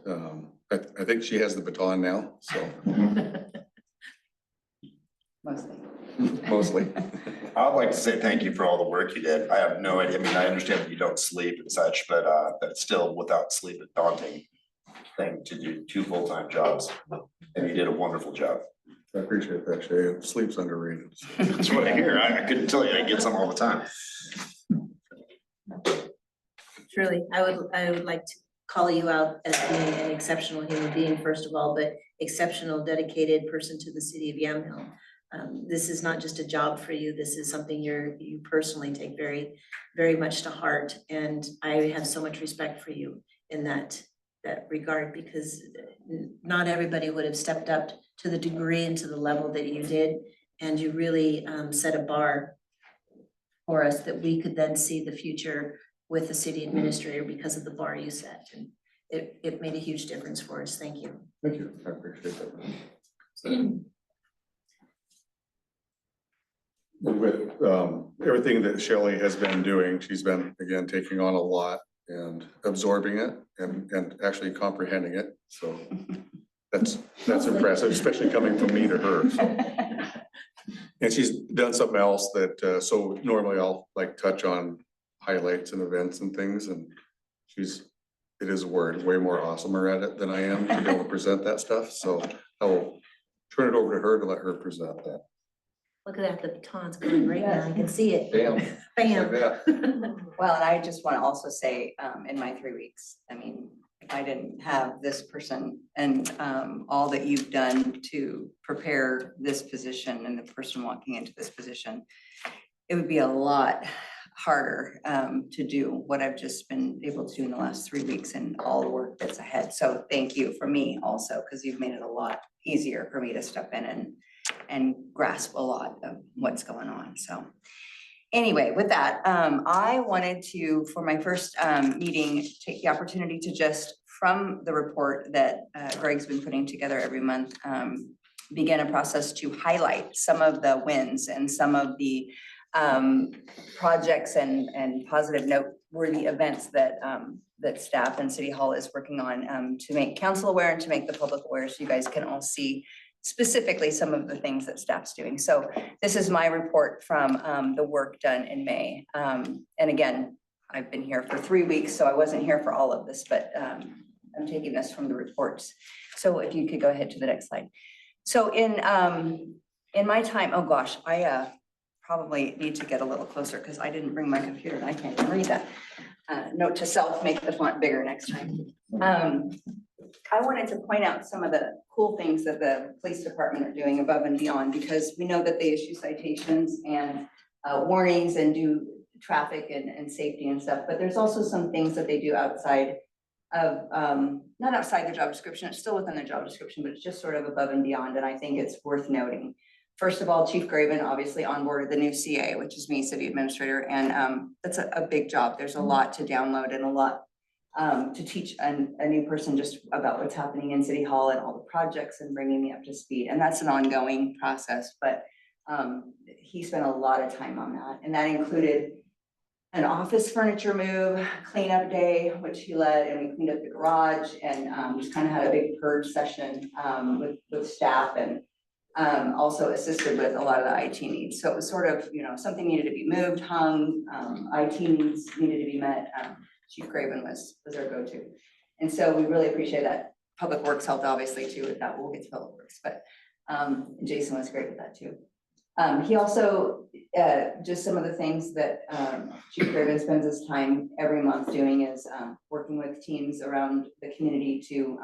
I think she has the baton now, so. Mostly. I'd like to say thank you for all the work you did. I have no idea. I understand that you don't sleep and such, but that's still without sleep, a daunting thing to do 2 full-time jobs. And you did a wonderful job. I appreciate that, Shay. Sleep's underrated. That's what I hear. I couldn't tell you. I get some all the time. Truly, I would like to call you out as being an exceptional human being, first of all, but exceptional, dedicated person to the city of Yamhill. This is not just a job for you. This is something you personally take very, very much to heart. And I have so much respect for you in that regard, because not everybody would have stepped up to the degree and to the level that you did. And you really set a bar for us that we could then see the future with the city administrator because of the bar you set. And it made a huge difference for us. Thank you. Thank you. I appreciate that. With everything that Shelley has been doing, she's been, again, taking on a lot and absorbing it and actually comprehending it. So that's impressive, especially coming from me to her. So. And she's done something else that, so normally I'll touch on highlights and events and things, and it is a word, way more awesomer at it than I am to be able to present that stuff. So I will turn it over to her to let her present that. Look at that, the baton's going right now. I can see it. Bam. Bam. Like that. Well, and I just want to also say, in my 3 weeks, if I didn't have this person and all that you've done to prepare this position and the person walking into this position, it would be a lot harder to do what I've just been able to do in the last 3 weeks and all the work that's ahead. So thank you for me also, because you've made it a lot easier for me to step in and grasp a lot of what's going on. So anyway, with that, I wanted to, for my first meeting, take the opportunity to just, from the report that Greg's been putting together every month, begin a process to highlight some of the wins and some of the projects and positive noteworthy events that that staff and City Hall is working on to make council aware and to make the public aware, so you guys can all see specifically some of the things that staff's doing. So this is my report from the work done in May. And again, I've been here for 3 weeks, so I wasn't here for all of this, but I'm taking this from the reports. So if you could go ahead to the next slide. So in my time, oh gosh, I probably need to get a little closer because I didn't bring my computer and I can't even read that. Note to self, make the font bigger next time. I wanted to point out some of the cool things that the police department are doing above and beyond, because we know that they issue citations and warnings and do traffic and safety and stuff, but there's also some things that they do outside of, not outside the job description, it's still within the job description, but it's just sort of above and beyond, and I think it's worth noting. First of all, Chief Graven obviously onboarded the new CA, which is me, City Administrator, and that's a big job. There's a lot to download and a lot to teach a new person just about what's happening in City Hall and all the projects and bringing me up to speed. And that's an ongoing process, but he spent a lot of time on that. And that included an office furniture move, cleanup day, which he led, and we cleaned up the garage and just kind of had a big purge session with staff, and also assisted with a lot of the IT needs. So it was sort of, you know, something needed to be moved, hung, IT needs needed to be met. Chief Graven was our go-to. And so we really appreciate that. Public Works helped obviously too with that. We'll get to Public Works, but Jason was great with that too. He also, just some of the things that Chief Graven spends his time every month doing is working with teams around the community to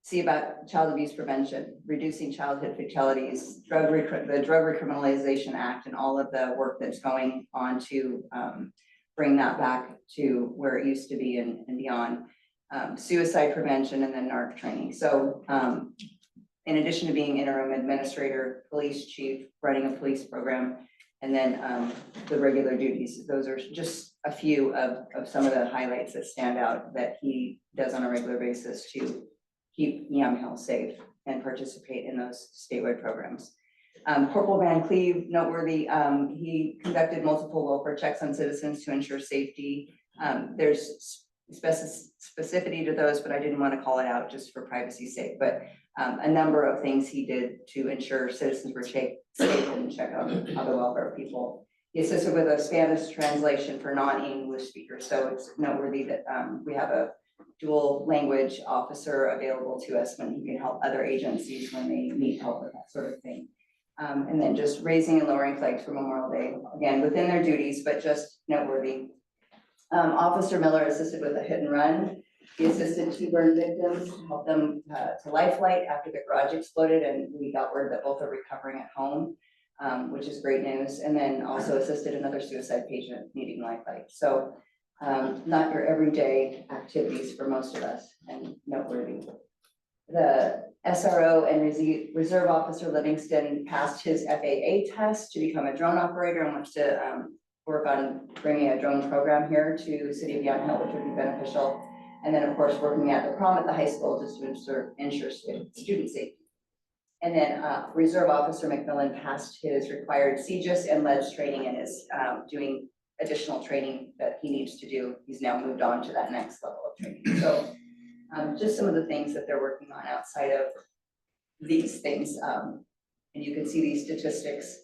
see about child abuse prevention, reducing childhood fatalities, the Drug Recriminalization Act, and all of the work that's going on to bring that back to where it used to be and beyond. Suicide prevention, and then NARC training. So in addition to being interim administrator, police chief, running a police program, and then the regular duties, those are just a few of some of the highlights that stand out that he does on a regular basis to keep Yamhill safe and participate in those statewide programs. Corporal Van Cleve, noteworthy, he conducted multiple welfare checks on citizens to ensure safety. There's specificity to those, but I didn't want to call it out just for privacy's sake, but a number of things he did to ensure citizens were safe and check out the welfare of people. He assisted with a Spanish translation for non-English speakers, so it's noteworthy that we have a dual language officer available to us when he can help other agencies when they need help with that sort of thing. And then just raising and lowering flags for Memorial Day, again, within their duties, but just noteworthy. Officer Miller assisted with a hit and run. He assisted 2 burn victims to help them to life flight after the garage exploded, and we got word that both are recovering at home, which is great news. And then also assisted another suicide patient needing life flight. So not your everyday activities for most of us, and noteworthy. The SRO and Reserve Officer Livingston passed his FAA test to become a drone operator and wants to work on bringing a drone program here to City of Yamhill, which would be beneficial. And then, of course, working at the prom at the high school just to ensure student safety. And then Reserve Officer McMillan passed his required CGIS and LEDS training and is doing additional training that he needs to do. He's now moved on to that next level of training. So just some of the things that they're working on outside of these things. And you can see these statistics,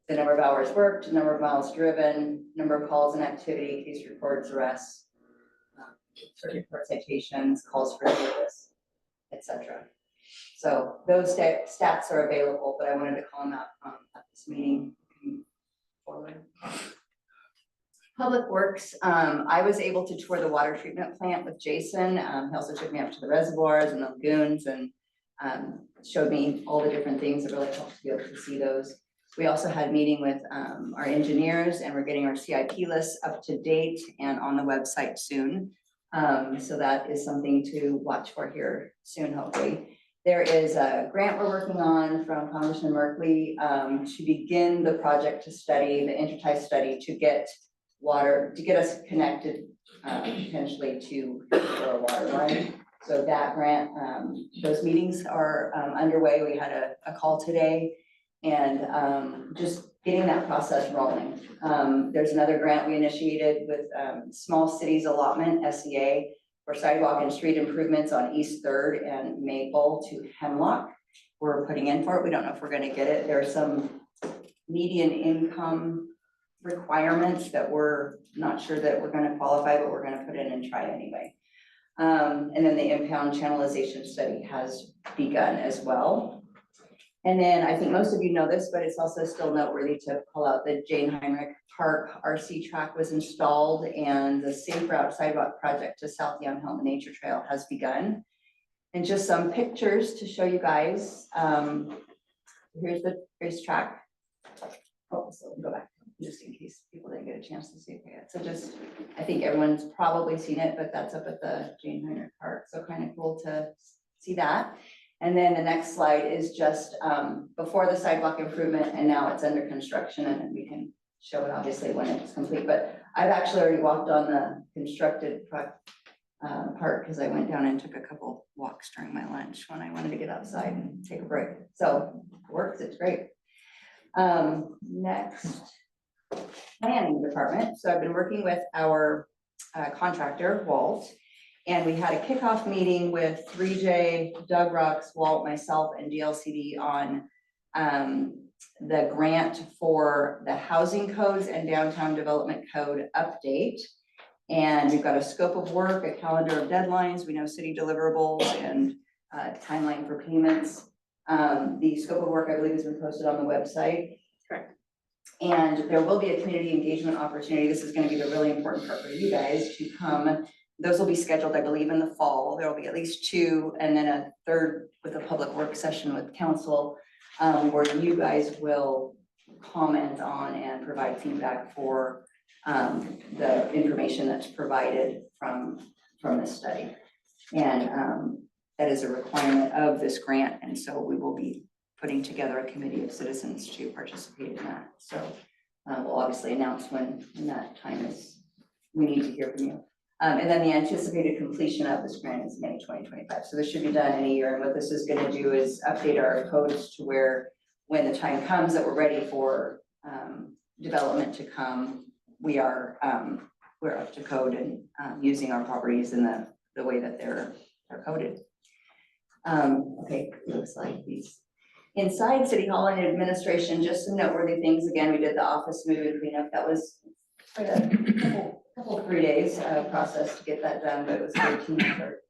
the number of hours worked, number of miles driven, number of calls and activity, case reports, arrests, circuit court citations, calls for service, etc. So those stats are available, but I wanted to call them out at this meeting. Forward. Public Works, I was able to tour the water treatment plant with Jason. He also took me up to the reservoirs and the lagoons and showed me all the different things that really helped to be able to see those. We also had a meeting with our engineers, and we're getting our CIP lists up to date and on the website soon. So that is something to watch for here soon, hopefully. There is a grant we're working on from Congressman Merkley to begin the project to study, the intertie study, to get water, to get us connected potentially to our water line. So that grant, those meetings are underway. We had a call today, and just getting that process rolling. There's another grant we initiated with Small Cities Allotment, SEA, for sidewalk and street improvements on East Third and Maple to Hemlock. We're putting in for it. We don't know if we're gonna get it. There are some median income requirements that we're not sure that we're gonna qualify, but we're gonna put in and try anyway. And then the impound channelization study has begun as well. And then I think most of you know this, but it's also still noteworthy to call out that Jane Heinrich Park RC track was installed, and the Safe Route Sidewalk project to South Yamhill Nature Trail has begun. And just some pictures to show you guys. Here's the track. Oh, so go back, just in case people didn't get a chance to see it yet. So just, I think everyone's probably seen it, but that's up at the Jane Heinrich Park. So kind of cool to see that. And then the next slide is just before the sidewalk improvement, and now it's under construction, and we can show it obviously when it's complete. But I've actually already walked on the constructed part because I went down and took a couple walks during my lunch when I wanted to get outside and take a break. So it works, it's great. Next, planning department. So I've been working with our contractor, Walt. And we had a kickoff meeting with 3J, Doug Rocks, Walt, myself, and DLCD on the grant for the housing codes and downtown development code update. And we've got a scope of work, a calendar of deadlines. We know city deliverables and timeline for payments. The scope of work, I believe, has been posted on the website. Correct. And there will be a community engagement opportunity. This is going to be the really important part for you guys to come. Those will be scheduled, I believe, in the fall. There will be at least 2, and then a third with a public work session with council, where you guys will comment on and provide feedback for the information that's provided from this study. And that is a requirement of this grant, and so we will be putting together a committee of citizens to participate in that. So we'll obviously announce when that time is, we need to hear from you. And then the anticipated completion of this grant is May 2025. So this should be done in a year. And what this is going to do is update our codes to where, when the time comes that we're ready for development to come, we're up to code and using our properties in the way that they're coded. Okay, looks like these. Inside City Hall and administration, just some noteworthy things. Again, we did the office move and cleanup. That was quite a couple 3 days process to get that done, but it was a great team effort.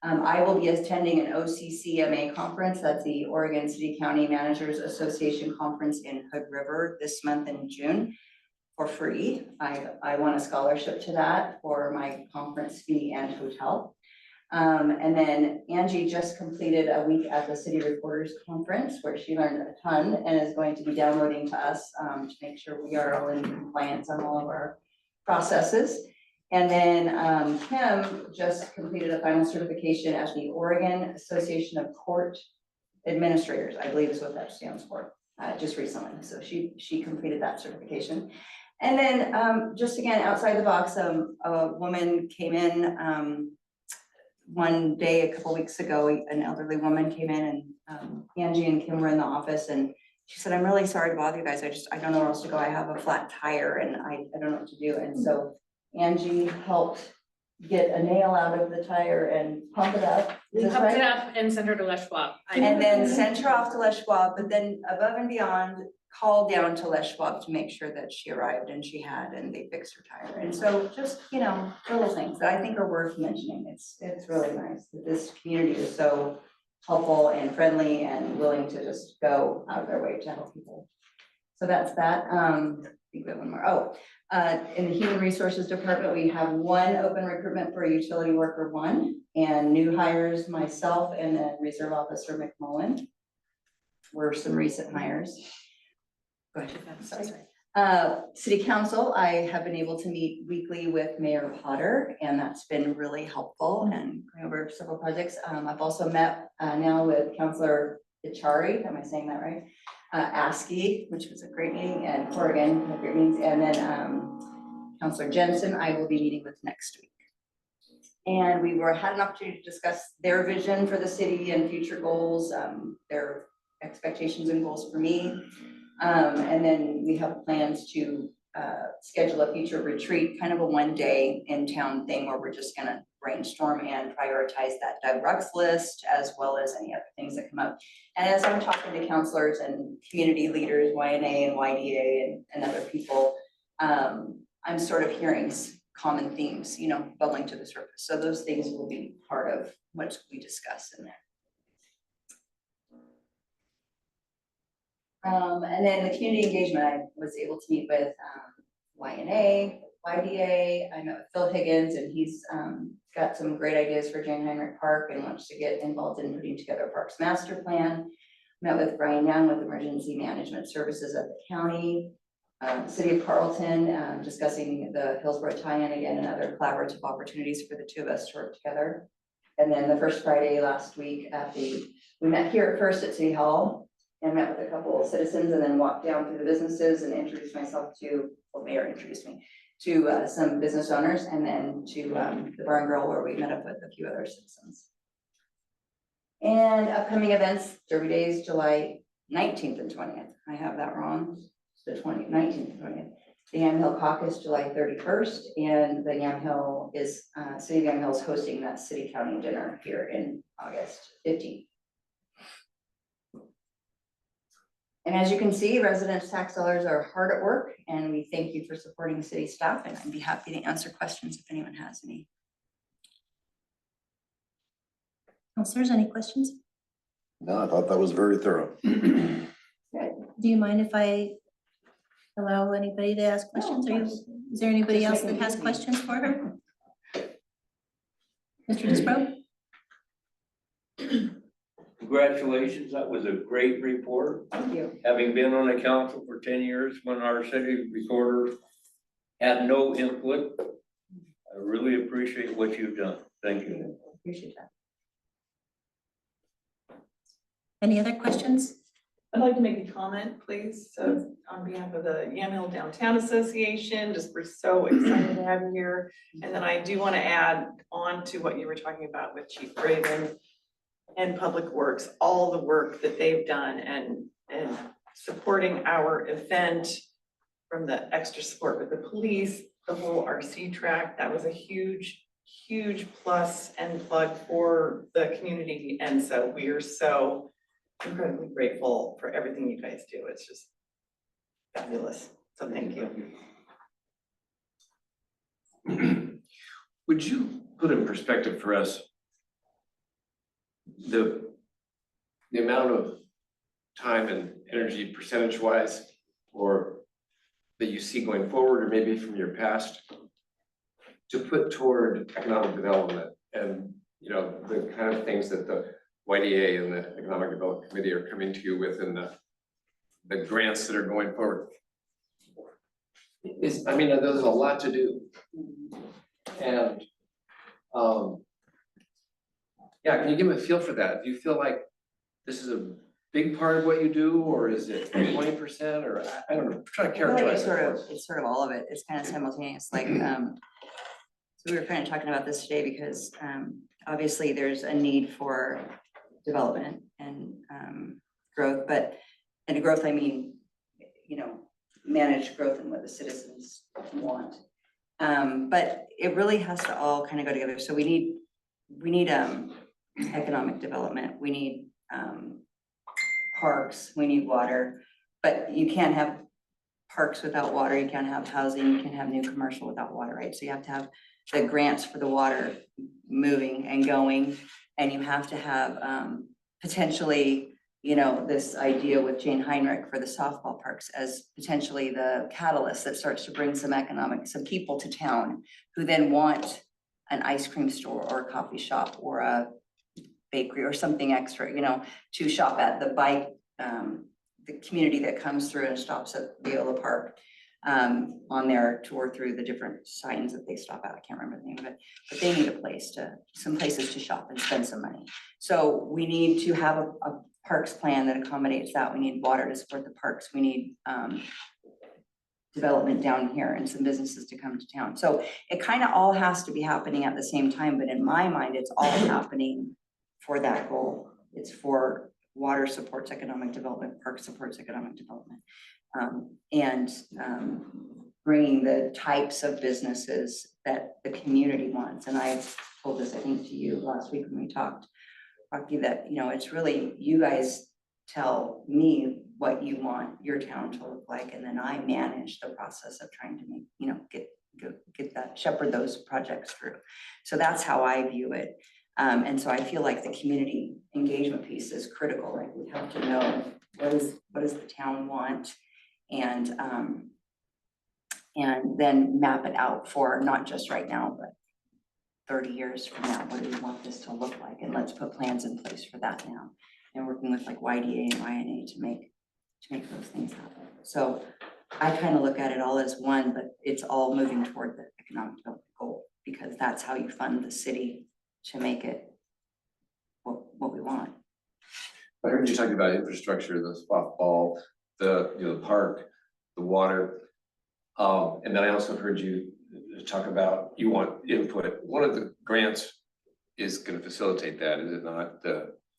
I will be attending an OCCMA conference. That's the Oregon City County Managers Association conference in Hood River this month in June for free. I won a scholarship to that for my conference fee and hotel. And then Angie just completed a week at the City Reporters Conference where she learned a ton and is going to be downloading to us to make sure we are all in compliance on all of our processes. And then Kim just completed a final certification at the Oregon Association of Court Administrators, I believe is what that stands for, just recently. So she completed that certification. And then just again, outside the box, a woman came in one day a couple weeks ago, an elderly woman came in, and Angie and Kim were in the office, and she said, "I'm really sorry to bother you guys. I don't know where else to go. I have a flat tire and I don't know what to do." And so Angie helped get a nail out of the tire and pump it up. We pumped it up and sent her to Les Schwab. And then sent her off to Les Schwab, but then above and beyond, called down to Les Schwab to make sure that she arrived, and she had, and they fixed her tire. And so just, you know, little things that I think are worth mentioning. It's really nice that this community is so helpful and friendly and willing to just go out of their way to help people. So that's that. I think we have one more. In the Human Resources Department, we have one open recruitment for a utility worker 1, and new hires, myself and then Reserve Officer McMullen were some recent hires. Go ahead. Sorry. City Council, I have been able to meet weekly with Mayor Potter, and that's been really helpful and going over several projects. I've also met now with Councilor Ichari, am I saying that right? Askey, which was a great meeting, and Corrigan, had great meetings, and then Councilor Jensen, I will be meeting with next week. And we had an opportunity to discuss their vision for the city and future goals, their expectations and goals for me. And then we have plans to schedule a future retreat, kind of a one-day in-town thing where we're just gonna brainstorm and prioritize that Doug Ruck's list, as well as any other things that come up. And as I'm talking to counselors and community leaders, YNA and YDA and other people, I'm sort of hearing common themes, you know, bubbling to the surface. So those things will be part of what we discuss in there. And then the community engagement, I was able to meet with YNA, YDA. I met with Phil Higgins, and he's got some great ideas for Jane Heinrich Park and wants to get involved in putting together a parks master plan. Met with Brian Young with Emergency Management Services at the county. City of Carlton, discussing the Hillsborough tie-in again and other collaborative opportunities for the two of us to work together. And then the first Friday last week we met here at first at City Hall and met with a couple of citizens and then walked down through the businesses and introduced myself to, well, Mayor introduced me to some business owners, and then to the Barn Grill where we met up with a few other citizens. And upcoming events, Derby Days, July 19th and 20th. I have that wrong. The 19th and 20th. The Yamhill Caucus, July 31st, and the Yamhill is, City of Yamhill is hosting that city county dinner here in August 15th. And as you can see, residents, tax dollars are hard at work, and we thank you for supporting city staff, and I'd be happy to answer questions if anyone has any. Counselors, any questions? No, I thought that was very thorough. Do you mind if I allow anybody to ask questions? Is there anybody else that has questions for her? Mr. Disbrow? Congratulations, that was a great report. Thank you. Having been on the council for 10 years when our city recorder had no input, I really appreciate what you've done. Thank you. Appreciate that. Any other questions? I'd like to make a comment, please. So on behalf of the Yamhill Downtown Association, just we're so excited to have you here. And then I do want to add on to what you were talking about with Chief Raven and Public Works, all the work that they've done and supporting our event, from the extra support with the police, the whole RC track. That was a huge plus and plug for the community. And so we are so incredibly grateful for everything you guys do. It's just fabulous. So thank you. Would you put in perspective for us the amount of time and energy percentage wise, or that you see going forward, or maybe from your past, to put toward economic development and, you know, the kind of things that the YDA and the Economic Development Committee are coming to you with, and the grants that are going forward? I mean, there's a lot to do. And yeah, can you give me a feel for that? Do you feel like this is a big part of what you do, or is it 20%, or I don't know, try to characterize it. It's sort of all of it. It's kind of simultaneous, like, so we were kind of talking about this today because obviously there's a need for development and growth, and growth, I mean, you know, managed growth and what the citizens want. But it really has to all kind of go together. So we need economic development, we need parks, we need water, but you can't have parks without water, you can't have housing, you can't have new commercial without water, right? So you have to have the grants for the water moving and going, and you have to have potentially, you know, this idea with Jane Heinrich for the softball parks as potentially the catalyst that starts to bring some people to town who then want an ice cream store or a coffee shop or a bakery or something extra, you know, to shop at. The the community that comes through and stops at Viola Park on their tour through the different signs that they stop at. I can't remember the name of it, but they need a place some places to shop and spend some money. So we need to have a parks plan that accommodates that. We need water to support the parks. We need development down here and some businesses to come to town. So it kind of all has to be happening at the same time, but in my mind, it's all happening for that goal. It's for water supports economic development, park supports economic development. Bringing the types of businesses that the community wants. And I told this, I think, to you last week when we talked, Rocky, that, you know, it's really, you guys tell me what you want your town to look like, and then I manage the process of trying to make, you know, get that, shepherd those projects through. So that's how I view it. And so I feel like the community engagement piece is critical. Like, we have to know what does the town want, and then map it out for not just right now, but 30 years from now. What do we want this to look like? And let's put plans in place for that now. And working with like YDA and YNA to make those things happen. So I kind of look at it all as one, but it's all moving toward the economic development goal, because that's how you fund the city to make it what we want. I heard you talking about infrastructure, the softball, the park, the water. And then I also heard you talk about you want input. One of the grants is going to facilitate that, is it not?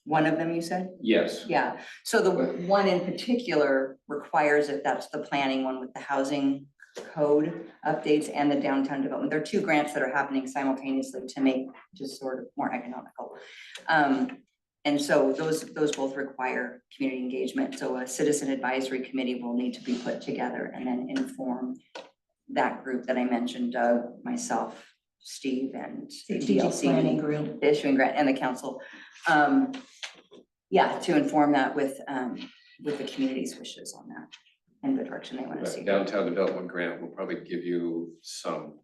One of them, you said? Yes. Yeah, so the one in particular requires it, that's the planning one with the housing code updates and the downtown development. There are two grants that are happening simultaneously to make just sort of more economical. And so those both require community engagement. So a citizen advisory committee will need to be put together and then inform that group that I mentioned, Doug, myself, Steve, and Strategic planning group, the issuing grant, and the council. Yeah, to inform that with the community's wishes on that and the direction they want to see. Downtown development grant will probably give you some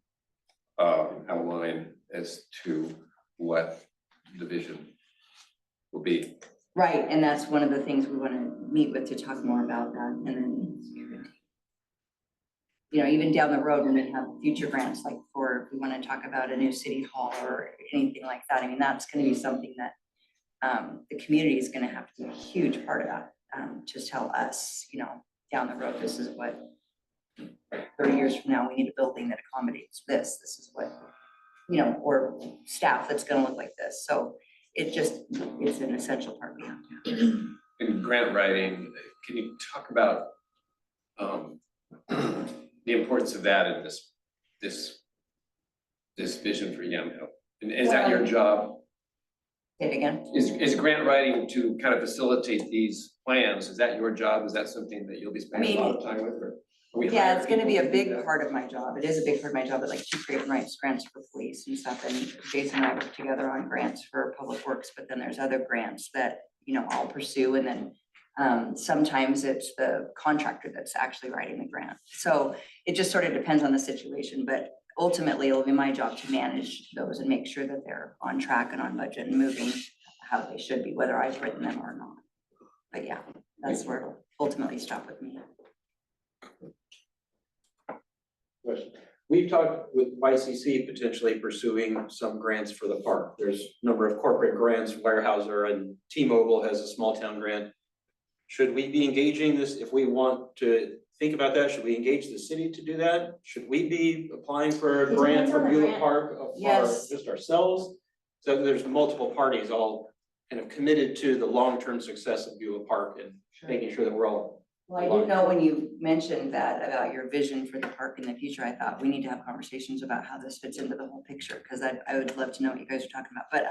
outline as to what the vision will be. Right, and that's one of the things we want to meet with to talk more about that. And then, you know, even down the road, we're going to have future grants, like for, if we want to talk about a new city hall or anything like that. I mean, that's going to be something that the community is going to have to be a huge part of that, to tell us, you know, down the road, this is what 30 years from now, we need a building that accommodates this. This is what, you know, or staff that's going to look like this. So it's an essential part we have to have. In grant writing, can you talk about the importance of that in this vision for Yamhill? And is that your job? Say it again. Is grant writing to kind of facilitate these plans? Is that your job? Is that something that you'll be spending a lot of time with? Or yeah, it's going to be a big part of my job. It is a big part of my job, but like chief creative rights grants for police and stuff. And Jason and I work together on grants for public works, but then there's other grants that, you know, I'll pursue. And then sometimes it's the contractor that's actually writing the grant. So it just sort of depends on the situation, but ultimately it'll be my job to manage those and make sure that they're on track and on budget and moving how they should be, whether I've written them or not. But yeah, that's where it'll ultimately stop with me. Question. We've talked with YCC potentially pursuing some grants for the park. There's a number of corporate grants, Weyerhaeuser and T-Mobile has a small town grant. Should we be engaging this, if we want to think about that, should we engage the city to do that? Should we be applying for a grant for Beulah Park or just ourselves? So there's multiple parties all kind of committed to the long-term success of Beulah Park and making sure that we're all. Well, I didn't know when you mentioned that about your vision for the park in the future. I thought we need to have conversations about how this fits into the whole picture, because I would love to know what you guys are talking about. But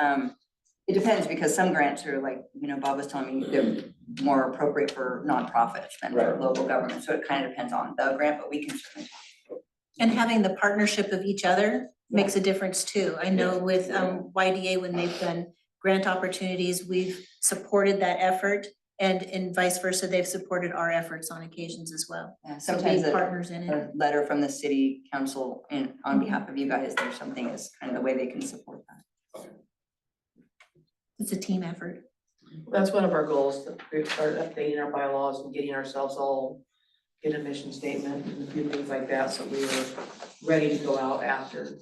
it depends, because some grants are like, you know, Bob was telling me they're more appropriate for nonprofits than for local government. So it kind of depends on the grant, but we can certainly talk. and having the partnership of each other makes a difference too. I know with YDA, when they've done grant opportunities, we've supported that effort. And vice versa, they've supported our efforts on occasions as well. Yeah, So sometimes being partners in it. a letter from the city council and on behalf of you guys, there's something is kind of the way they can support that. It's a team effort. That's one of our goals, to start updating our bylaws and getting ourselves all, get a mission statement and a few things like that, so we were ready to go out after.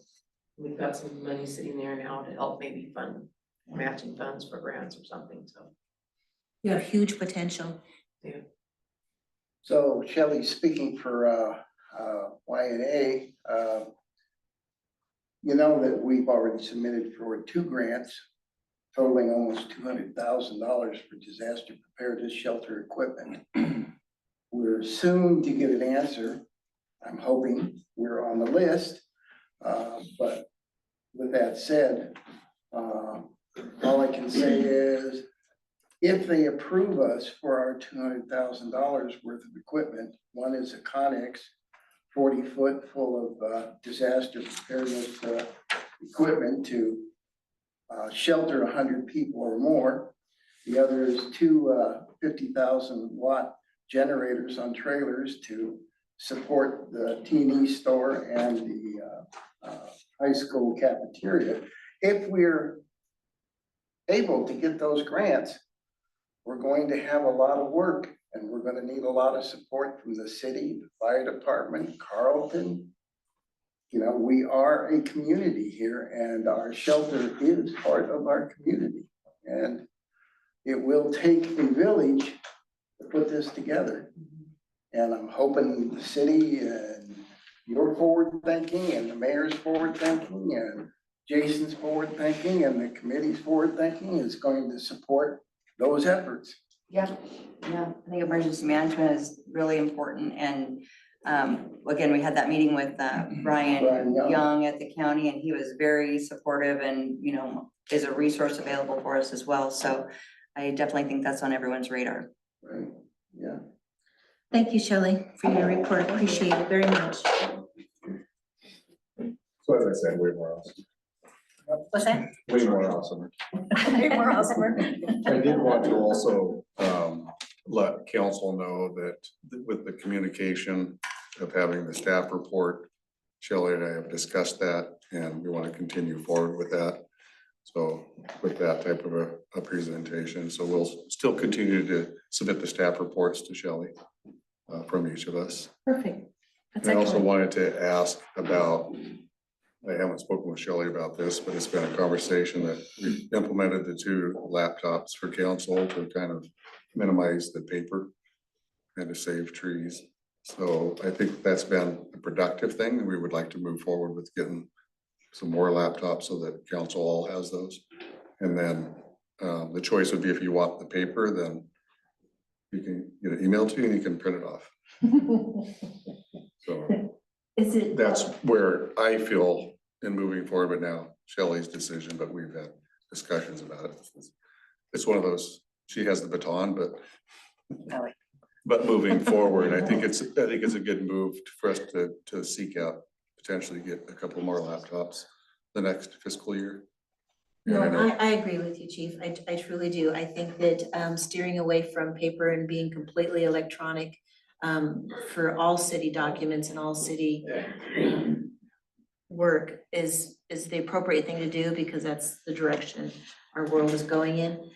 We've got some money sitting there now to help maybe fund matching funds for grants or something, so. You have huge potential. So Shelley, speaking for YNA, you know that we've already submitted for 2 grants totaling almost $200,000 for disaster preparedness shelter equipment. We're soon to get an answer. I'm hoping we're on the list. But with that said, all I can say is if they approve us for our $200,000 worth of equipment, one is a Connex 40-foot full of disaster preparedness equipment to shelter 100 people or more. The other is 2 50,000-watt generators on trailers to support the T&E store and the high school cafeteria. If we're able to get those grants, we're going to have a lot of work, and we're going to need a lot of support from the city, the fire department, Carlton. You know, we are a community here, and our shelter is part of our community. And it will take a village to put this together. And I'm hoping the city and you're forward thinking, and the mayor's forward thinking, and Jason's forward thinking, and the committee's forward thinking is going to support those efforts. Yeah, I think emergency management is really important, and again, we had that meeting with Brian Young at the county, and he was very supportive and, you know, is a resource available for us as well. So I definitely think that's on everyone's radar. Right, yeah. Thank you, Shelley, for your report. Appreciate it very much. So as I said, way more awesome. What's that? Way more awesome. Way more awesome. I did want to also let council know that with the communication of having the staff report, Shelley and I have discussed that, and we want to continue forward with that. So with that type of a presentation, so we'll still continue to submit the staff reports to Shelley from each of us. Perfect. That's I also excellent. wanted to ask about, I haven't spoken with Shelley about this, but it's been a conversation that we've implemented the 2 laptops for council to kind of minimize the paper and to save trees. So I think that's been a productive thing, and we would like to move forward with getting some more laptops so that council all has those. And then the choice would be, if you want the paper, then you can get an email to you and you can print it off. So Is it? that's where I feel in moving forward, but now Shelley's decision, but we've had discussions about it. It's one of those, she has the baton, but moving forward, I think it's a good move for us to seek out, potentially get a couple more laptops the next fiscal year. No, And I know- I agree with you, Chief. I truly do. I think that steering away from paper and being completely electronic for all city documents and all city work is the appropriate thing to do, because that's the direction our world is going in.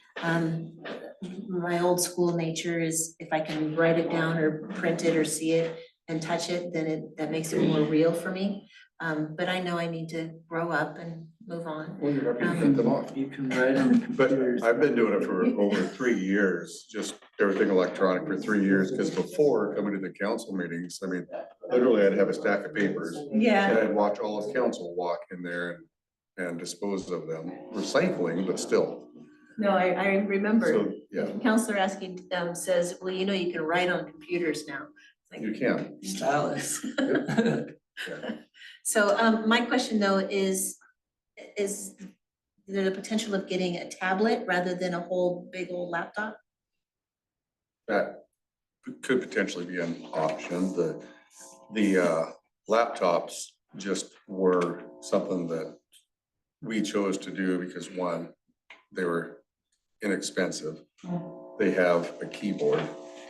My old school nature is, if I can write it down or print it or see it and touch it, then that makes it more real for me. But I know I need to grow up and move on. Well, you're happy to print them off. You can write on But computers. I've been doing it for over 3 years, just everything electronic for 3 years, because before coming to the council meetings, I mean, literally I'd have a stack of papers. Yeah. And I'd watch all of council walk in there and dispose of them, recycling, but still. No, I remember. So, yeah, Counselor asking, says, well, you know, you can write on computers now. It's like, you can. Stylus. So, my question though is there the potential of getting a tablet rather than a whole big old laptop? That could potentially be an option. The laptops just were something that we chose to do because, one, they were inexpensive. They have a keyboard,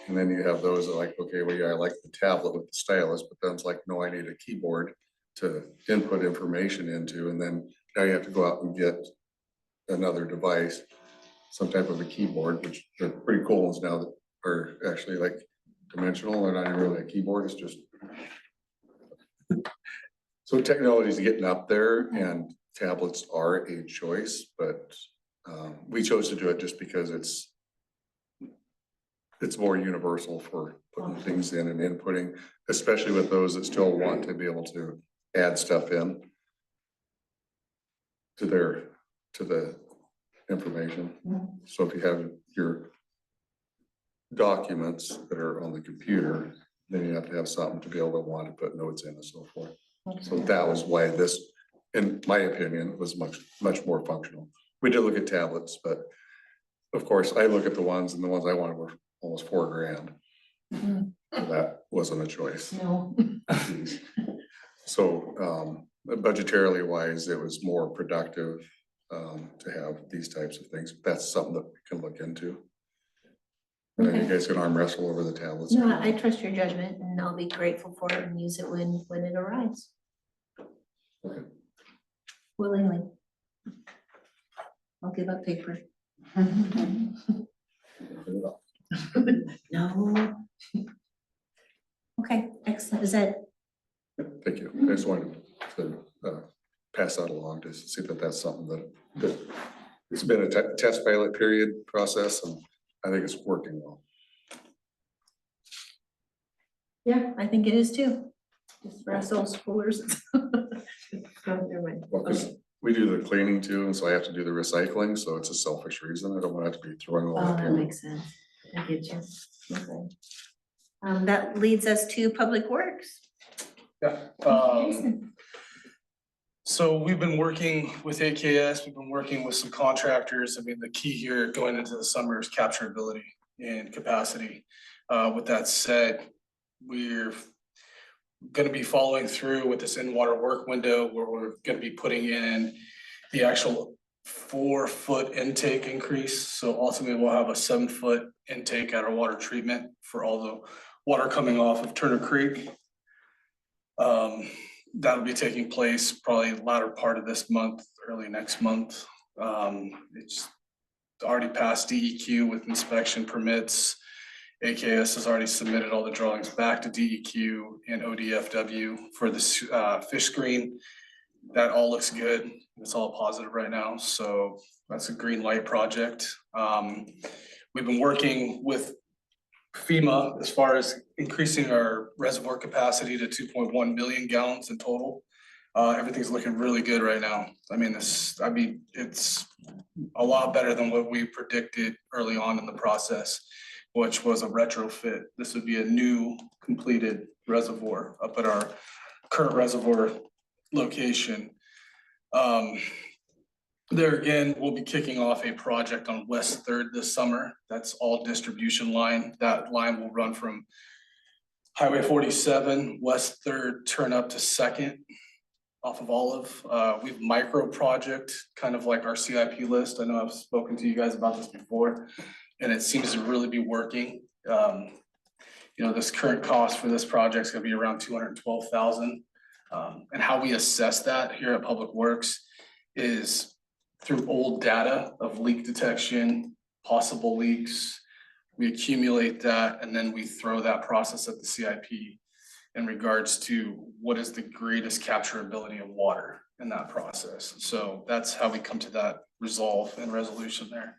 and then you have those that are like, okay, well, yeah, I like the tablet with the stylus, but then it's like, no, I need a keyboard to input information into, and then now you have to go out and get another device. some type of a keyboard, which they're pretty cool ones now that are actually like dimensional. They're not even really a keyboard, it's just. So technology's getting up there and tablets are a choice, but we chose to do it just because it's more universal for putting things in and inputting, especially with those that still want to be able to add stuff in to the information. So if you have your documents that are on the computer, then you have to have something to be able to want to put notes in and so forth. So that was why this, in my opinion, was much more functional. We did look at tablets, but of course, I look at the ones I wanted were almost $4,000. So that wasn't a choice. No. So budgetarily wise, it was more productive to have these types of things. That's something that we can look into. And then you guys can arm wrestle over the tablets. No, I trust your judgment and I'll be grateful for it and use it when it arrives. Okay. Willingly. I'll give up paper. No. Okay, excellent. Is that, Thank you. I just wanted to pass that along to see that that's something that it's been a test pilot period process, and I think it's working well. yeah, I think it is too. Just for us old schoolers. Never mind. Well, 'cause we do the cleaning too, and so I have to do the recycling, so it's a selfish reason. I don't want to have to be throwing all Oh, that. that in. makes sense. I get you. Okay. That leads us to Public Works. Yeah. Jason. So we've been working with AKS, we've been working with some contractors. I mean, the key here going into the summer is capturability and capacity. With that said, we're gonna be following through with this in-water work window where we're gonna be putting in the actual 4-foot intake increase. So ultimately we'll have a 7-foot intake at our water treatment for all the water coming off of Turner Creek. That'll be taking place probably latter part of this month, early next month. It's already passed DEQ with inspection permits. AKS has already submitted all the drawings back to DEQ and ODFW for this fish screen. That all looks good. It's all positive right now. So that's a green light project. We've been working with FEMA as far as increasing our reservoir capacity to 2.1 million gallons in total. Everything's looking really good right now. I mean, it's a lot better than what we predicted early on in the process, which was a retrofit. This would be a new completed reservoir up at our current reservoir location. There again, we'll be kicking off a project on West 3rd this summer. That's all distribution line. That line will run from Highway 47, West 3rd, turn up to 2nd off of Olive. We've micro project, kind of like our CIP list. I know I've spoken to you guys about this before, and it seems to really be working. You know, this current cost for this project is gonna be around $212,000. And how we assess that here at Public Works is through old data of leak detection, possible leaks. We accumulate that and then we throw that process at the CIP in regards to what is the greatest capturability of water in that process. So that's how we come to that resolve and resolution there.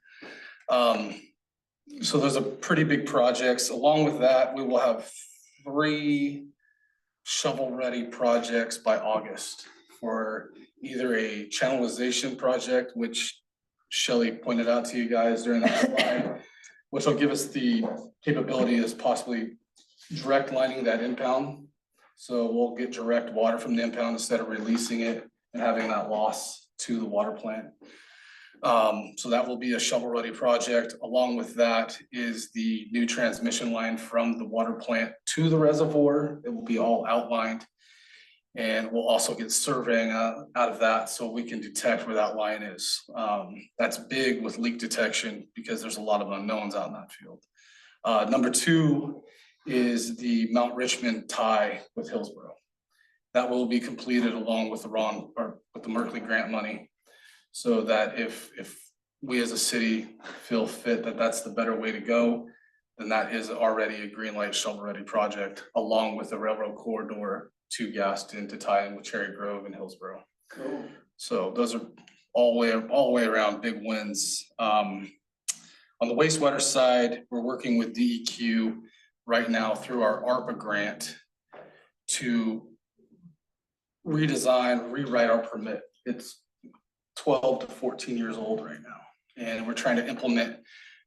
So those are pretty big projects. Along with that, we will have 3 shovel-ready projects by August for either a channelization project, which Shelley pointed out to you guys during that slide, which will give us the capability as possibly direct lining that impound. So we'll get direct water from the impound instead of releasing it and having that loss to the water plant. So that will be a shovel-ready project. Along with that is the new transmission line from the water plant to the reservoir. It will be all outlined. And we'll also get surveying out of that so we can detect where that line is. That's big with leak detection because there's a lot of unknowns out in that field. Number 2 is the Mount Richmond tie with Hillsborough. That will be completed along with the Merkley grant money. So that if we as a city feel fit that that's the better way to go, then that is already a green light shovel-ready project, along with the railroad corridor to Gaston to tie in with Cherry Grove and Hillsborough. Cool. So those are all the way around big wins. On the wastewater side, we're working with DEQ right now through our ARPA grant to redesign, rewrite our permit. It's 12 to 14 years old right now. And we're trying to implement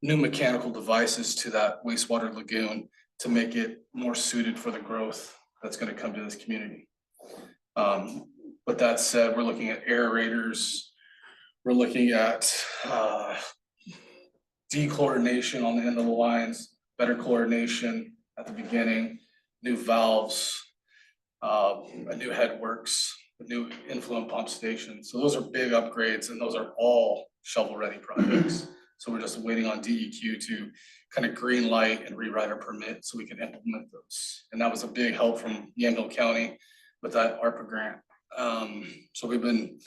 new mechanical devices to that wastewater lagoon to make it more suited for the growth that's gonna come to this community. But that said, we're looking at aerators, we're looking at dechlorination on the end of the lines, better chlorination at the beginning, new valves, a new headworks, a new influent pump station. So those are big upgrades and those are all shovel-ready projects. So we're just waiting on DEQ to kind of green light and rewrite our permit so we can implement those. And that was a big help from Yamhill County with that ARPA grant. So we've been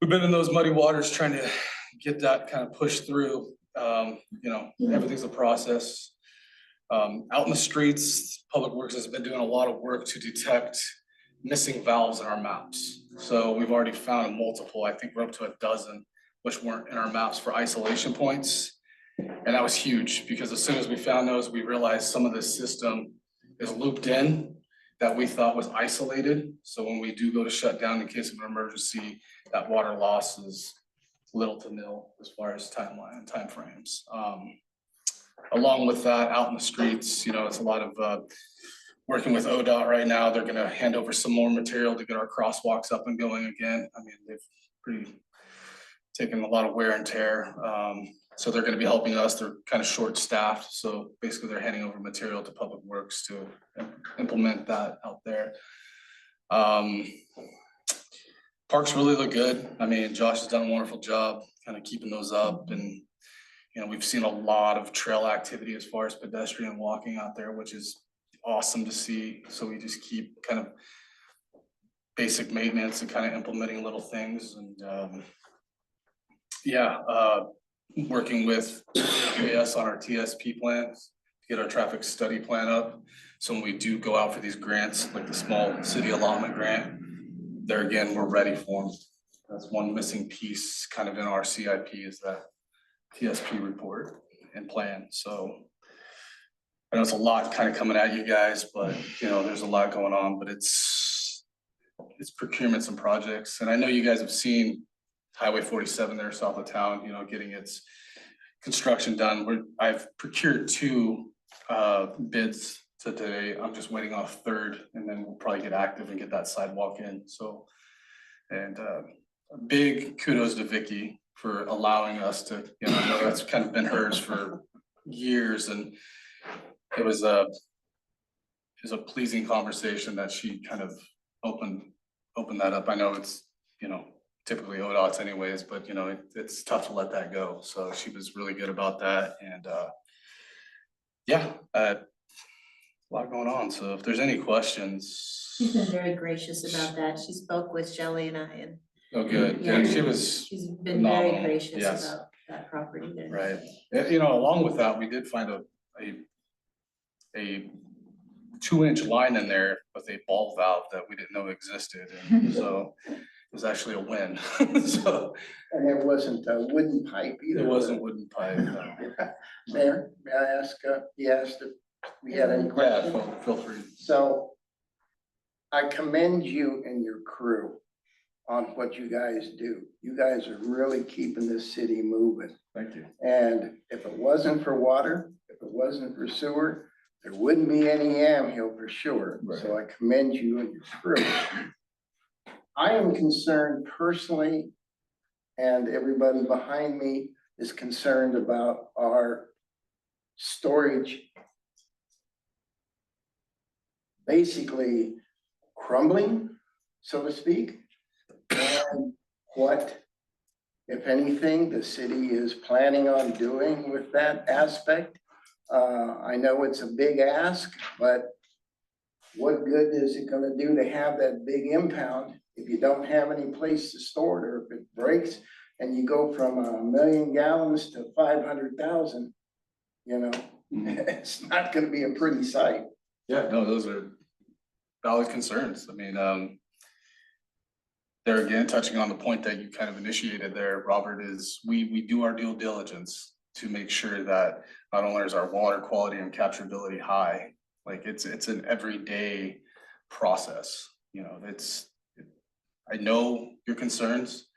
in those muddy waters trying to get that kind of pushed through. Everything's a process. Out in the streets, Public Works has been doing a lot of work to detect missing valves in our maps. So we've already found multiple, I think we're up to a dozen, which weren't in our maps for isolation points. And that was huge because as soon as we found those, we realized some of the system is looped in that we thought was isolated. So when we do go to shut down in case of an emergency, that water loss is little to nil as far as timeline and timeframes. Along with that, out in the streets, it's a lot of working with ODOT right now. They're gonna hand over some more material to get our crosswalks up and going again. I mean, they've pretty taken a lot of wear and tear. So they're gonna be helping us. They're kind of short-staffed. So basically they're handing over material to Public Works to implement that out there. Parks really look good. I mean, Josh has done a wonderful job kind of keeping those up and we've seen a lot of trail activity as far as pedestrian walking out there, which is awesome to see. So we just keep kind of basic maintenance and kind of implementing little things and working with GIS on our TSP plans to get our traffic study plan up. So when we do go out for these grants, like the small city allotment grant, there again, we're ready for them. That's one missing piece kind of in our CIP is that TSP report and plan. So I know it's a lot kind of coming at you guys, but there's a lot going on, but it's procurements and projects. And I know you guys have seen Highway 47 there south of town, getting its construction done. I've procured 2 bids today. I'm just waiting on a third and then we'll probably get active and get that sidewalk in. So, and big kudos to Vicky for allowing us to, I know that's kind of been hers for years and it was a pleasing conversation that she kind of opened that up. I know it's, typically ODOT's anyways, but it's tough to let that go. So she was really good about that and a lot going on. So if there's any questions. She's been very gracious about that. She spoke with Shelley and I and. Oh, good. Yeah, she's been very phenomenal. gracious Yes. about that property there. Right. Along with that, we did find a 2-inch line in there with a ball valve that we didn't know existed. And so it was actually a win. So And it wasn't a wooden pipe either. it wasn't wooden pipe. No. Mayor, may I ask, he asked if we had any Yeah, questions? feel free. So I commend you and your crew on what you guys do. You guys are really keeping this city moving. Thank you. And if it wasn't for water, if it wasn't for sewer, there wouldn't be any Yamhill for sure. So I commend you and your crew. I am concerned personally, and everybody behind me is concerned about our storage basically crumbling, so to speak. And what, if anything, the city is planning on doing with that aspect. I know it's a big ask, but what good is it gonna do to have that big impound if you don't have any place to store it, or if it breaks and you go from 1,000,000 gallons to 500,000, you know, it's not gonna be a pretty sight. Yeah, no, those are valid concerns. I mean, there again, touching on the point that you kind of initiated there, Robert, is we do our due diligence to make sure that not only is our water quality and capturability high, like it's an everyday process, you know, I know your concerns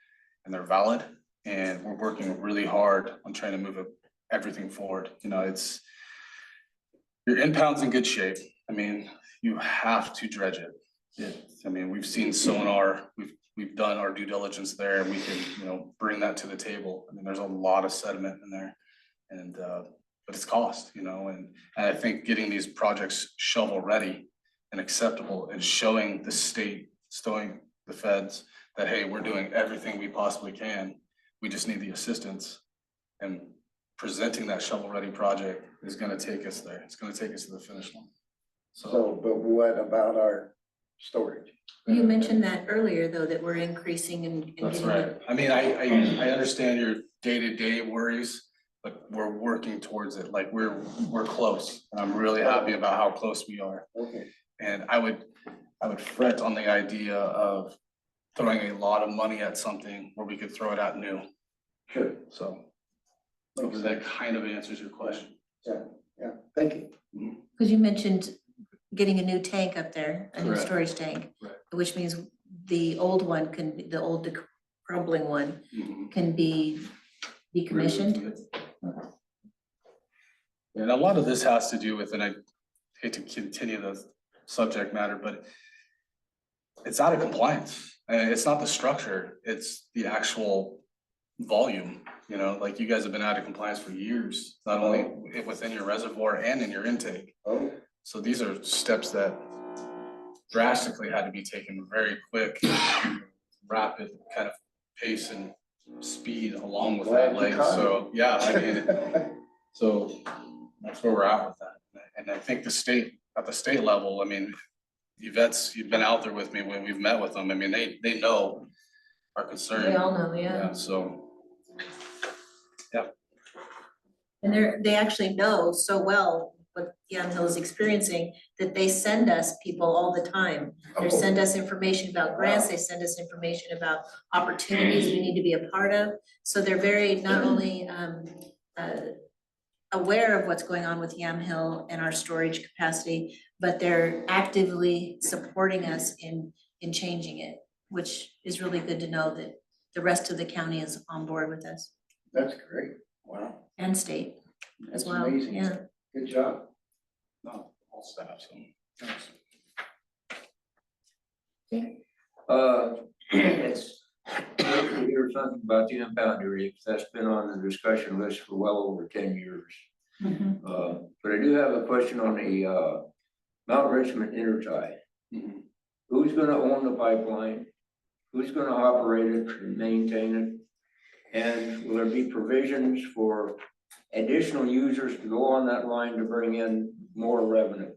and they're valid, and we're working really hard on trying to move everything forward. You know, your impound's in good shape. I mean, you have to dredge it. I mean, we've seen sonar, we've done our due diligence there, and we can, you know, bring that to the table. I mean, there's a lot of sediment in there, and but it's cost, you know, and I think getting these projects shovel ready and acceptable and showing the state, showing the feds that, hey, we're doing everything we possibly can. We just need the assistance, and presenting that shovel ready project is gonna take us there. It's gonna take us to the finish line. So, but what about our storage? You mentioned that earlier, though, that we're increasing and That's getting right. I mean, I understand your day-to-day worries, but we're working towards it. Like we're close. And I'm really happy about how close we are. Okay. And I would fret on the idea of throwing a lot of money at something where we could throw it at new. Sure. So hopefully that kind of answers your question. Yeah, thank you. Because you mentioned getting a new tank up there, a new Correct. storage tank, Right. which means the old one the old crumbling one can be decommissioned. And a lot of this has to do with, and I hate to continue the subject matter, but it's out of compliance. And it's not the structure, it's the actual volume, you know, like you guys have been out of compliance for years, not only within your reservoir and in your intake. Oh. So these are steps that drastically had to be taken very quick, rapid kind of pace and speed along with that, Glad you like, caught it. so, yeah, I mean, so that's where we're at with that. And I think at the state level, I mean, Yvette's, you've been out there with me when we've met with them, I mean, they know our concern. They all know, yeah. Yeah, so, And they actually know so well what Yamhill is experiencing, that they send us people all the time. They send us information about grants, they send us information about opportunities we need to be a part of. So they're very not only aware of what's going on with Yamhill and our storage capacity, but they're actively supporting us in changing it, which is really good to know that the rest of the county is on board with us, That's great. Wow. and state as That's well, amazing. yeah. Good job. no, all staff, so, thanks. It's good to hear something about the impound area, because that's been on the discussion list for well over 10 years. But I do have a question on the Mount Richmond intertie. Who's gonna own the pipeline? Who's gonna operate it and maintain it? And will there be provisions for additional users to go on that line to bring in more revenue?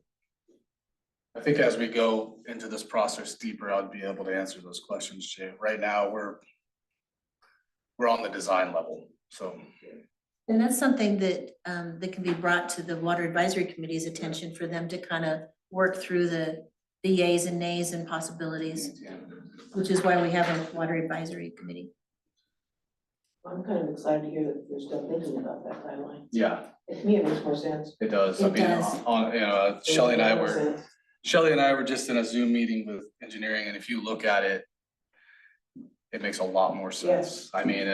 I think as we go into this process deeper, I'd be able to answer those questions, Jay. Right now, we're on the design level, so. And that's something that that can be brought to the Water Advisory Committee's attention for them to kind of work through the yays and nays and possibilities, which is why we have a Water Advisory Committee. I'm kind of excited to hear that you're still thinking about that timeline. Yeah, To me, it makes more sense. it does. I It mean, does. on, you know, Shelley and I were just in a Zoom meeting with engineering, and if you look at it, it makes a lot more sense. I mean,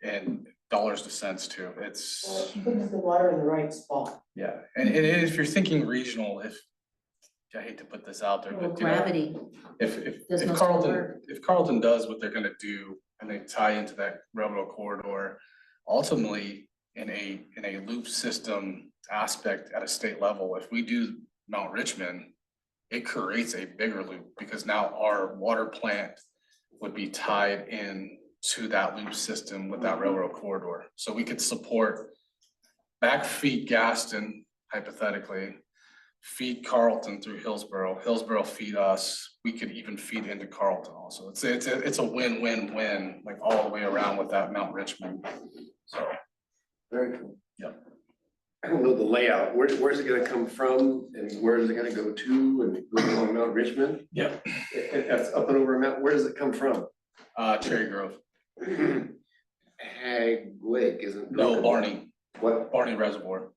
and dollars to cents too. It's, Puts the water in the right spot. yeah, and if you're thinking regional, I hate to put this out there, Well, but you know, gravity does if most of the Carlton, work. if Carlton does what they're gonna do and they tie into that railroad corridor, ultimately in a loop system aspect at a state level, if we do Mount Richmond, it creates a bigger loop because now our water plant would be tied in to that loop system with that railroad corridor. So we could support backfeed Gaston hypothetically, feed Carlton through Hillsborough. Hillsborough feed us. We could even feed into Carlton also. It's a win-win-win, like all the way around with that Mount Richmond. So, Very cool. Yep. I don't know the layout. Where's it gonna come from and where is it gonna go to and go along Mount Richmond? yep, That's up and over Mount, where does it come from? Cherry Grove. Hag Lake isn't. No, Barney, What? Barney Reservoir.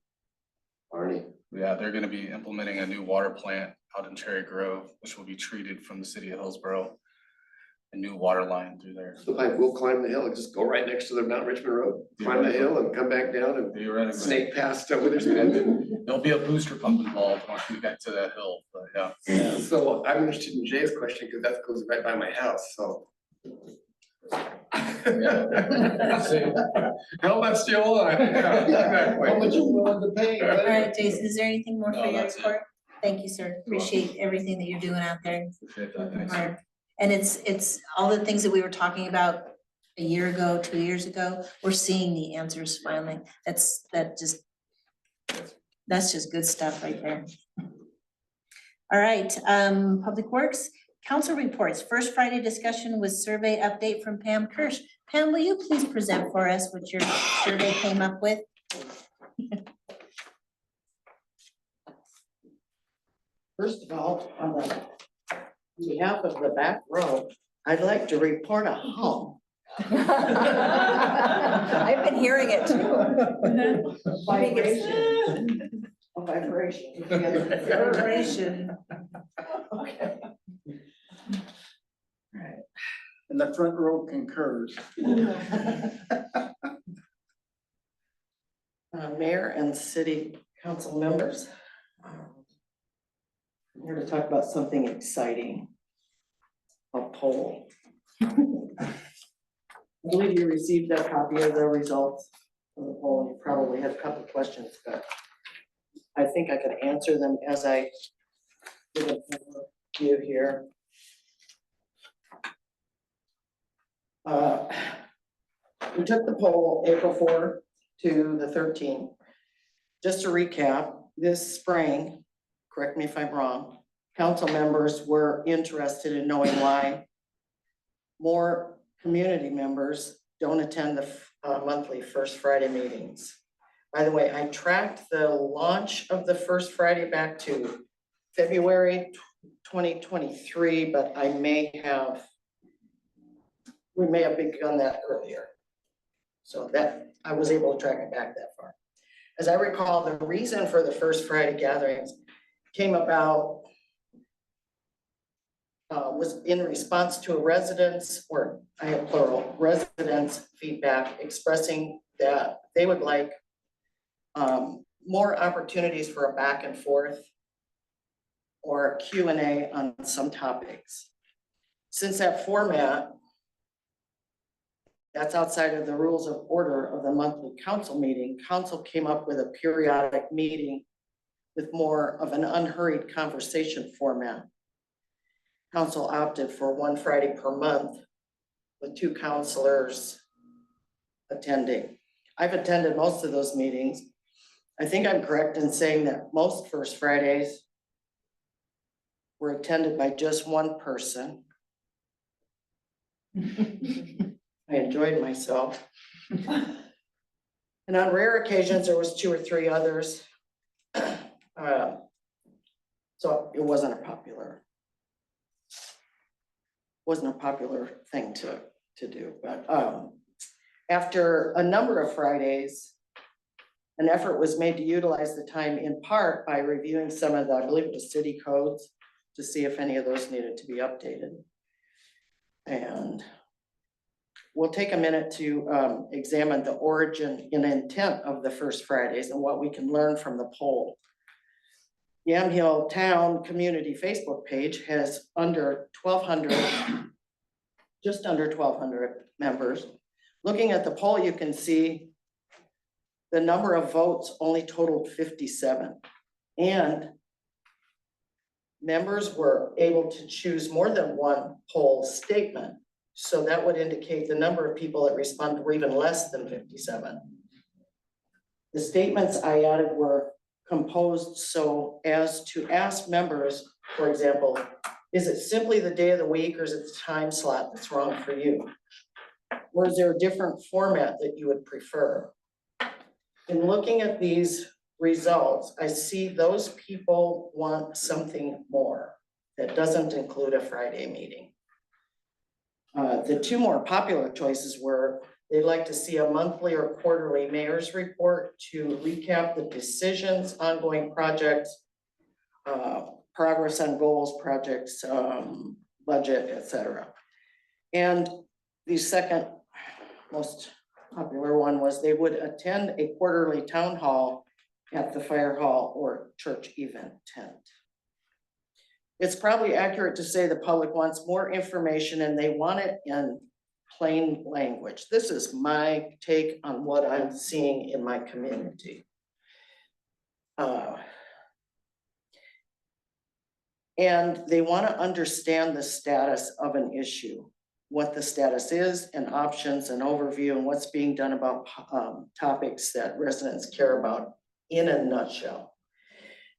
Barney. Yeah, they're gonna be implementing a new water plant out in Cherry Grove, which will be treated from the city of Hillsborough. A new water line through there. The pipe will climb the hill and just go right next to the Mount Richmond Road, climb the hill and come back down and Theoretically, snake past over there. There's there'll be a booster pump involved once we get to that hill, but yeah. So I'm interested in Jay's question because that goes right by my house, so. No, that's still on. How much you willing to pay? All right, Jason, is there anything more for No, your that's it. report? Thank you, sir. Appreciate everything that you're doing out there. Appreciate that, thanks. Hard. And it's all the things that we were talking about a year ago, 2 years ago, we're seeing the answers finally. That's just good stuff right there. All right, Public Works, council reports. First Friday discussion with survey update from Pam Kirsch. Pam, will you please present for us what your survey came up with? First of all, on behalf of the back row, I'd like to report a hum. I've been hearing it too. Vibration. A vibration. Vibration. Okay. And the front row concurs. Mayor and city council members. I'm here to talk about something exciting. A poll. I believe you received a copy of the results of the poll. You probably had a couple of questions, but I think I could answer them as I give it to you here. We took the poll April 4 to the 13th. Just to recap, this spring, correct me if I'm wrong, council members were interested in knowing why more community members don't attend the monthly First Friday meetings. By the way, I tracked the launch of the First Friday back to February 2023, but we may have begun that earlier. So that, I was able to track it back that far. As I recall, the reason for the First Friday gatherings came about was in response to a resident's, or I have plural, residents' feedback expressing that they would like more opportunities for a back and forth or a Q&A on some topics. Since that format, that's outside of the rules of order of the monthly council meeting, council came up with a periodic meeting with more of an unhurried conversation format. Council opted for one Friday per month with 2 counselors attending. I've attended most of those meetings. I think I'm correct in saying that most First Fridays were attended by just one person. I enjoyed myself. And on rare occasions, there was 2 or 3 others. So it wasn't a popular thing to do, but after a number of Fridays, an effort was made to utilize the time in part by reviewing some of the, I believe it was city codes, to see if any of those needed to be updated. And we'll take a minute to examine the origin and intent of the First Fridays and what we can learn from the poll. Yamhill Town Community Facebook page has under 1,200, just under 1,200 members. Looking at the poll, you can see the number of votes only totaled 57. And members were able to choose more than one poll statement. So that would indicate the number of people that responded were even less than 57. The statements I added were composed so as to ask members, for example, is it simply the day of the week or is it the time slot that's wrong for you? Or is there a different format that you would prefer? In looking at these results, I see those people want something more that doesn't include a Friday meeting. The two more popular choices were they'd like to see a monthly or quarterly mayor's report to recap the decisions, ongoing projects, progress on goals, projects, budget, etc. And the second most popular one was they would attend a quarterly town hall at the fire hall or church event tent. It's probably accurate to say the public wants more information and they want it in plain language. This is my take on what I'm seeing in my community. And they want to understand the status of an issue, what the status is and options and overview and what's being done about topics that residents care about in a nutshell.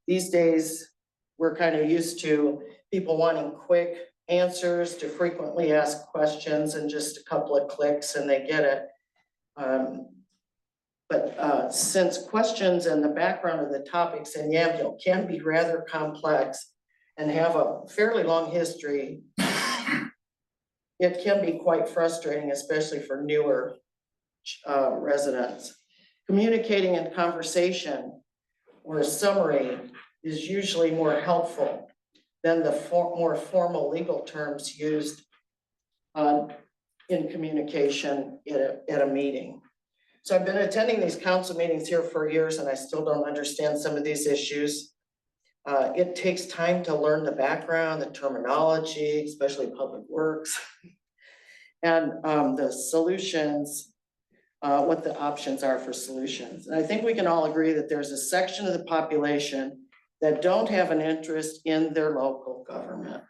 These days, we're kind of used to people wanting quick answers to frequently asked questions and just a couple of clicks and they get it. But since questions and the background of the topics in Yamhill can be rather complex and have a fairly long history, it can be quite frustrating, especially for newer residents. Communicating in conversation or a summary is usually more helpful than the more formal legal terms used in communication at a meeting. So I've been attending these council meetings here for years and I still don't understand some of these issues. It takes time to learn the background, the terminology, especially public works, and the solutions, what the options are for solutions. And I think we can all agree that there's a section of the population that don't have an interest in their local government.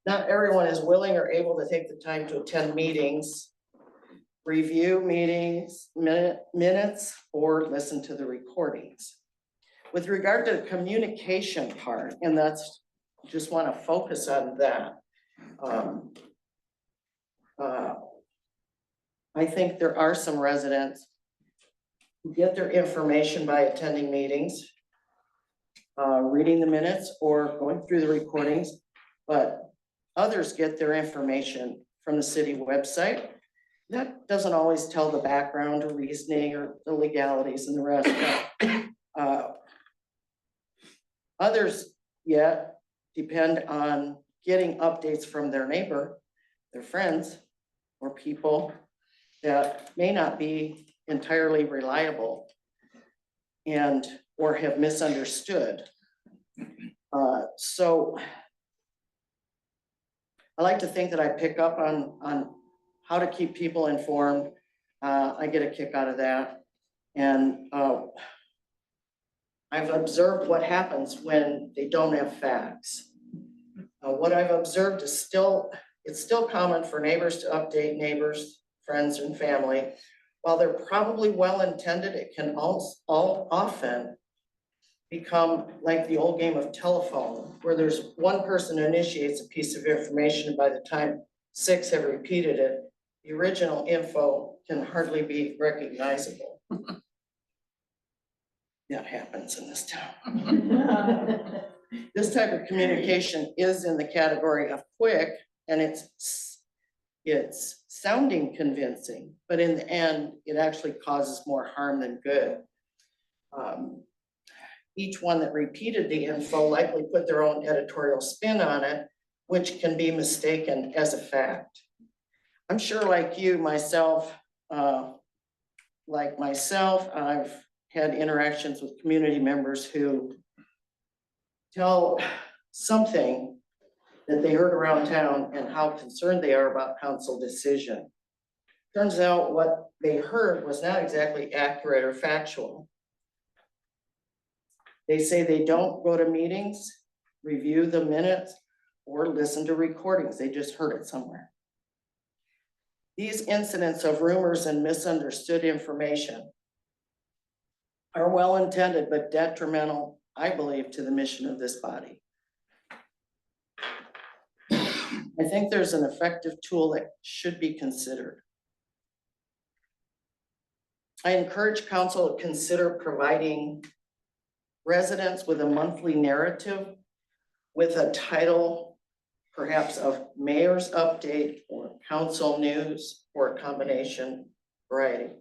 Not everyone is willing or able to take the time to attend meetings, review meetings, minutes, or listen to the recordings. With regard to the communication part, and that's, just want to focus on that. I think there are some residents who get their information by attending meetings, reading the minutes or going through the recordings, but others get their information from the city website. That doesn't always tell the background or reasoning or the legalities and the rest. Others yet depend on getting updates from their neighbor, their friends, or people that may not be entirely reliable and or have misunderstood. So I like to think that I pick up on how to keep people informed. I get a kick out of that. And I've observed what happens when they don't have facts. What I've observed is it's still common for neighbors to update neighbors, friends, and family. While they're probably well-intended, it can often become like the old game of telephone, where there's one person who initiates a piece of information, and by the time 6 have repeated it, the original info can hardly be recognizable. That happens in this town. This type of communication is in the category of quick, and it's sounding convincing, but in the end, it actually causes more harm than good. Each one that repeated the info likely put their own editorial spin on it, which can be mistaken as a fact. I'm sure like you, I've had interactions with community members who tell something that they heard around town and how concerned they are about council decision. Turns out what they heard was not exactly accurate or factual. They say they don't go to meetings, review the minutes, or listen to recordings. They just heard it somewhere. These incidents of rumors and misunderstood information are well intended but detrimental, I believe, to the mission of this body. I think there's an effective tool that should be considered. I encourage council to consider providing residents with a monthly narrative with a title, perhaps of mayor's update or council news or a combination variety,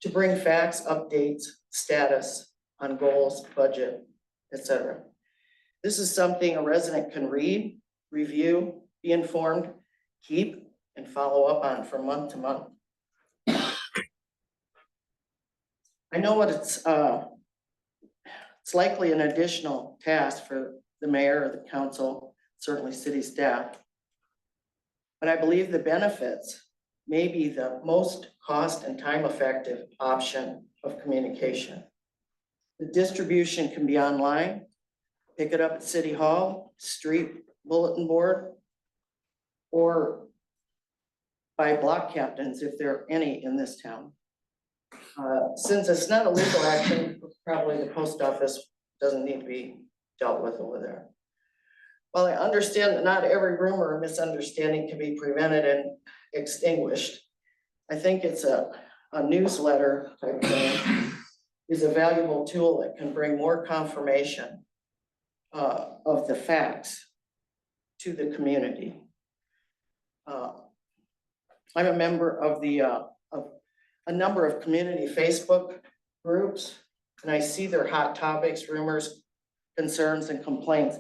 to bring facts, updates, status on goals, budget, etc. This is something a resident can read, review, be informed, keep, and follow up on from month to month. I know what it's likely an additional task for the mayor or the council, certainly city staff. But I believe the benefits may be the most cost and time effective option of communication. The distribution can be online, pick it up at City Hall, street bulletin board, or by block captains if there are any in this town. Since it's not a legal action, probably the post office doesn't need to be dealt with over there. While I understand that not every rumor or misunderstanding can be prevented and extinguished, I think it's a newsletter type thing is a valuable tool that can bring more confirmation of the facts to the community. I'm a member of a number of community Facebook groups, and I see their hot topics, rumors, concerns, and complaints.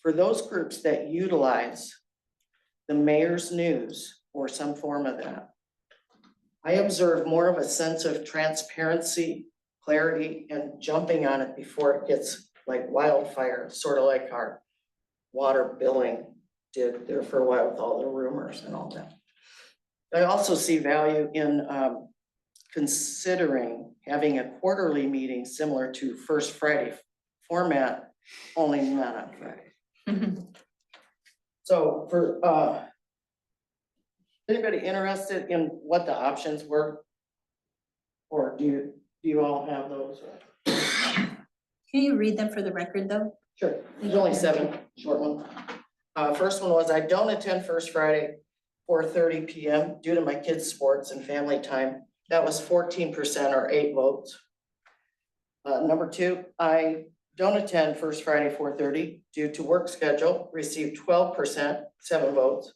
For those groups that utilize the mayor's news or some form of that, I observe more of a sense of transparency, clarity, and jumping on it before it gets like wildfire, sort of like our water billing did there for a while with all the rumors and all that. I also see value in considering having a quarterly meeting similar to First Friday format, only not on Friday. So for anybody interested in what the options were? Or do you all have those? Can you read them for the record though? Sure, there's only 7, short one. First one was, I don't attend First Friday, 4:30 p.m. due to my kids' sports and family time. That was 14% or 8 votes. Number 2, I don't attend First Friday, 4:30 due to work schedule, received 12%, 7 votes.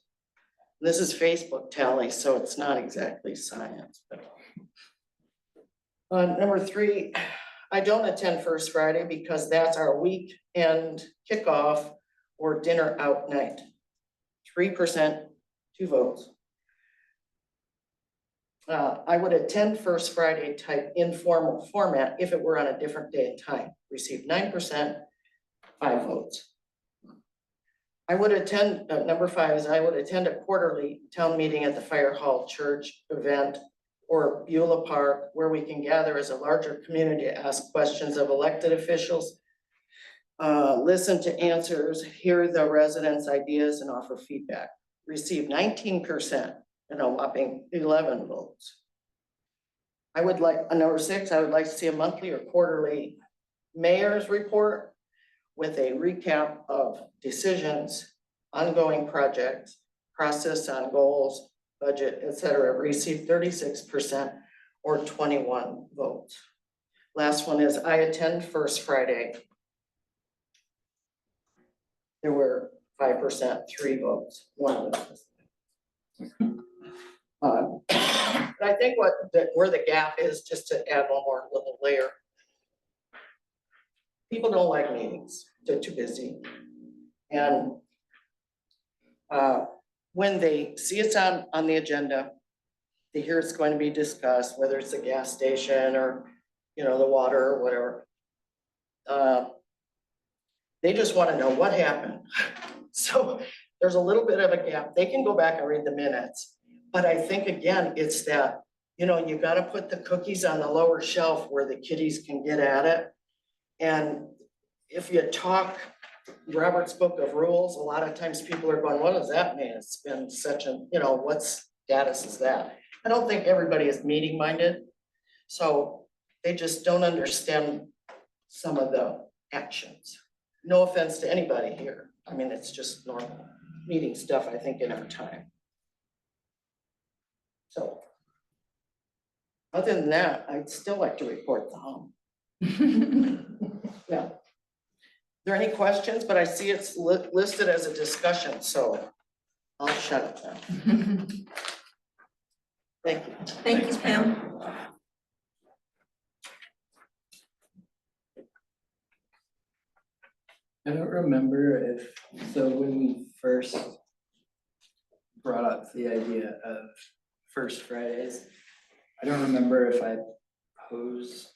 This is Facebook tally, so it's not exactly science. But number 3, I don't attend First Friday because that's our weekend kickoff or dinner out night. 3%, 2 votes. I would attend First Friday type informal format if it were on a different day and time. Received 9%, 5 votes. I would attend, number 5 is I would attend a quarterly town meeting at the Fire Hall Church event or Beulah Park, where we can gather as a larger community to ask questions of elected officials, listen to answers, hear the residents' ideas, and offer feedback. Received 19% and a whopping 11 votes. I would like, number 6, I would like to see a monthly or quarterly mayor's report with a recap of decisions, ongoing projects, process on goals, budget, etc. Received 36% or 21 votes. Last one is I attend First Friday. There were 5%, 3 votes, 1 was. But I think where the gap is, just to add one more little layer. People don't like meetings, they're too busy. And when they see it's on the agenda, they hear it's going to be discussed, whether it's a gas station or, the water or whatever. They just want to know what happened. So there's a little bit of a gap. They can go back and read the minutes. But I think, again, it's that, you got to put the cookies on the lower shelf where the kiddies can get at it. And if you talk Robert's Book of Rules, a lot of times people are going, what does that mean? It's been such a, what status is that? I don't think everybody is meeting minded. So they just don't understand some of the actions. No offense to anybody here. I mean, it's just normal meeting stuff, I think, in our time. So. Other than that, I'd still like to report the home. Yeah. Are there any questions? But I see it's listed as a discussion, so I'll shut up now. Thank you. Thank you, Pam. I don't remember if, so when we first brought up the idea of First Fridays, I don't remember if I posed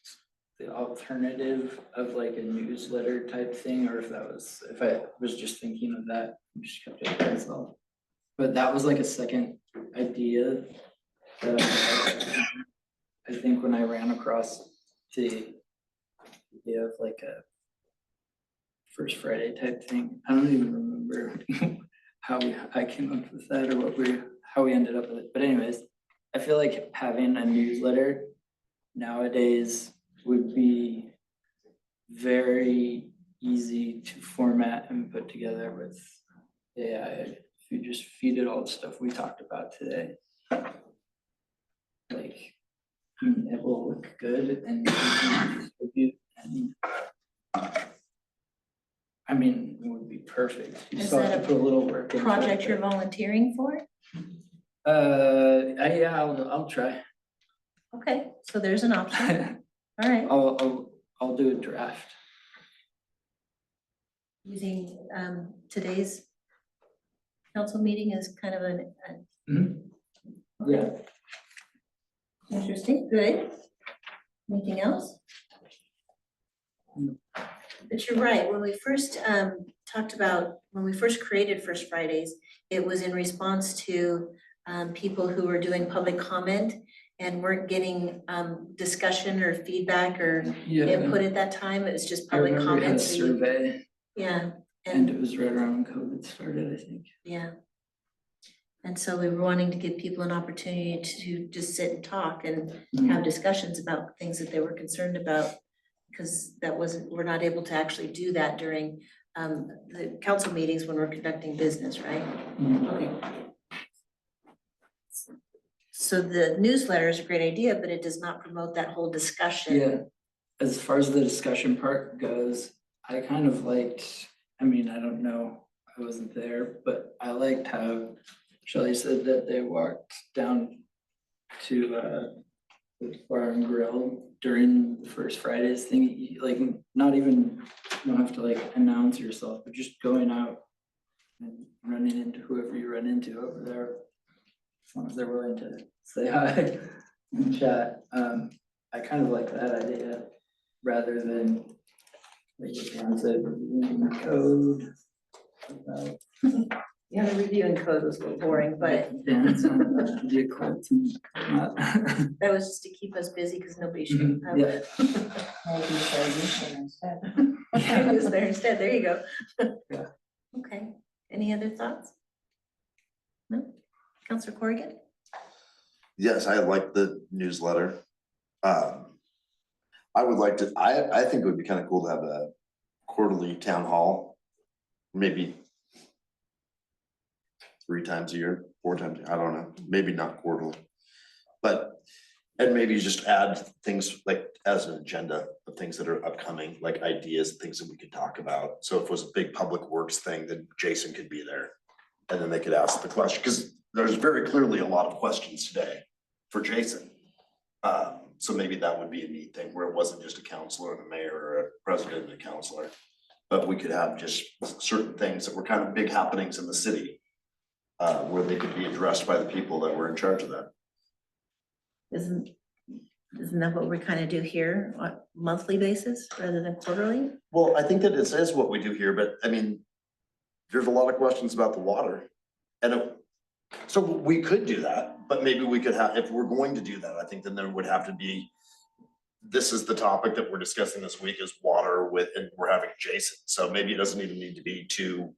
the alternative of like a newsletter type thing, or if I was just thinking of that, and just kept it to myself. But that was like a second idea that I think when I ran across the idea of like a First Friday type thing. I don't even remember how I came up with that or how we ended up with it. But anyways, I feel like having a newsletter nowadays would be very easy to format and put together with AI. If you just feed it all the stuff we talked about today. Like, it will look good and distribute and I mean, it would be perfect. You Is still have that to put a little work into it. Project you're volunteering for? Yeah, I'll try. Okay, so there's an option. All right. I'll do a draft. Using today's council meeting as kind of Yeah. interesting, good. Anything else? But you're right, when we first when we first created First Fridays, it was in response to people who were doing public comment and weren't getting discussion or feedback or input at that time. It was just public I remember we had a comments. survey Yeah. and it was right around when COVID started, I think. Yeah. And so we were wanting to give people an opportunity to just sit and talk and have discussions about things that they were concerned about. Because we're not able to actually do that during the council meetings when we're conducting business, right? Okay. So the newsletter is a great idea, but it does not promote that whole discussion. Yeah, as far as the discussion part goes, I kind of liked, I mean, I don't know, I wasn't there, but I liked how Shelley said that they walked down to the bar and grill during the First Fridays thing, like not even, you don't have to like announce yourself, but just going out and running into whoever you run into over there. As long as they're willing to say hi and chat. I kind of like that idea rather than like Pam said, reviewing code. Yeah, the reviewing code was a little boring, but Yeah, it's not that be a quote and whatnot. that was just to keep us busy because nobody showed up. Yeah. I was there instead, there you go. Yeah. Okay, any other thoughts? No? Counselor Corrigan? Yes, I like the newsletter. I would like to, I think it would be kind of cool to have a quarterly town hall, maybe 3 times a year, 4 times, I don't know, maybe not quarterly. But, and maybe just add things like as an agenda of things that are upcoming, like ideas, things that we could talk about. So if it was a big public works thing, then Jason could be there. And then they could ask the question, because there's very clearly a lot of questions today for Jason. So maybe that would be a neat thing where it wasn't just a counselor and a mayor or a president and a counselor. But we could have just certain things that were kind of big happenings in the city. Where they could be addressed by the people that were in charge of that. Isn't that what we kind of do here on a monthly basis rather than quarterly? Well, I think that it says what we do here, but I mean, there's a lot of questions about the water. And so we could do that, but maybe we could have, if we're going to do that, I think then there would have to be, this is the topic that we're discussing this week is water with, and we're having Jason. So maybe it doesn't even need to be 2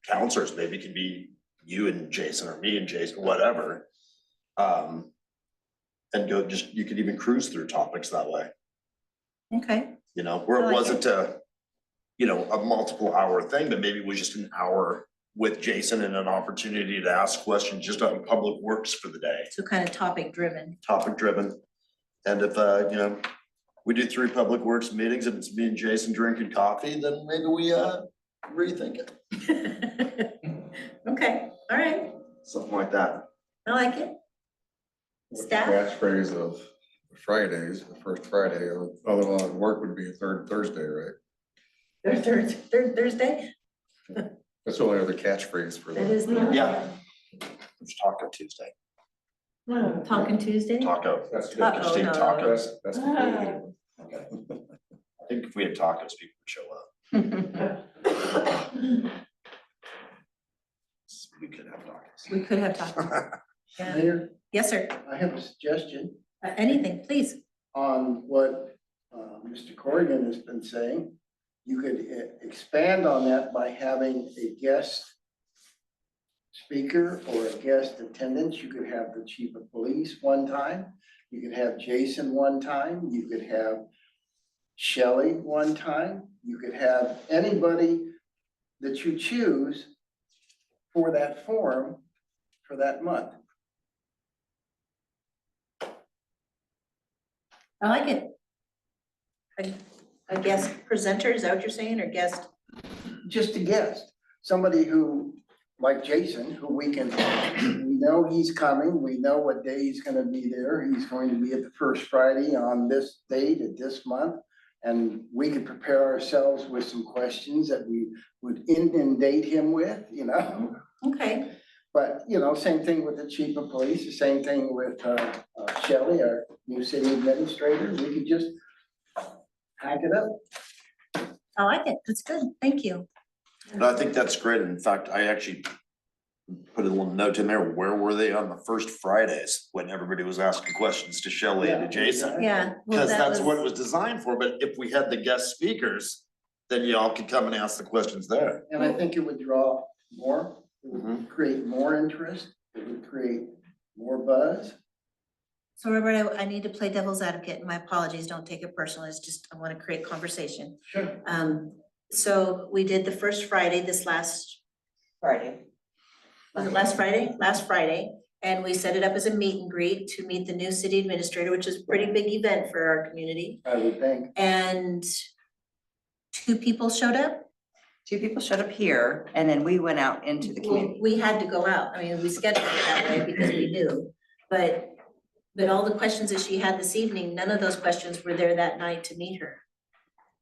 counselors, maybe it can be you and Jason or me and Jason, whatever. And go just, you could even cruise through topics that way. Okay, you know, where I it like wasn't a, you know, a multiple hour thing, but maybe it was just an hour with Jason and an opportunity to ask questions just on public works for the day, so kind of topic driven. topic driven. And if, you know, we do 3 public works meetings, if it's me and Jason drinking coffee, then maybe we, rethink it, Okay, all right, something like that. I like it. What's the Staff? Catchphrase of Fridays, the first Friday, other one at work would be a third Thursday, right? Third Thursday? That's the only other catchphrase for That the. is the. Yeah. It's Taco Tuesday, Talking Tuesday? taco. That's Just eat no. tacos. That's. Okay. I think if we had tacos, people would show up. We could have tacos. We could have talked. Yeah. Mayor, Yes, sir. I have a suggestion Anything, please. on what Mr. Corrigan has been saying. You could expand on that by having a guest speaker or a guest attendance. You could have the chief of police one time. You could have Jason one time. You could have Shelley one time. You could have anybody that you choose for that forum for that month. I like it. A guest presenter, is that what you're saying, or guest? Just a guest, somebody who, like Jason, who we know he's coming, we know what day he's gonna be there, he's going to be at the first Friday on this date at this month. And we could prepare ourselves with some questions that we would inundate him with, you know? Okay, But, you know, same thing with the chief of police, the same thing with Shelley, our new city administrator, we could just hack it up. I like it. That's good. Thank you. No, I think that's great. In fact, I actually put a little note in there. Where were they on the first Fridays when everybody was asking questions to Shelley and to Jason? Yeah. well, Because that that's what it was designed for. But if we had the guest speakers, then y'all could come and ask the questions there. And I think it would draw more, it would Mhm. create more interest, it would create more buzz. So Robert, I need to play devil's advocate, and my apologies, don't take it personal, it's just, I want to create conversation. Sure. So we did the first Friday, this last, Friday. was it last Friday? Last Friday, and we set it up as a meet and greet to meet the new city administrator, which is a pretty big event for our community. I would think. And 2 people showed up? 2 people showed up here and then we went out into the Well, community. we had to go out, I mean, we scheduled it that way because we knew, but all the questions that she had this evening, none of those questions were there that night to meet her.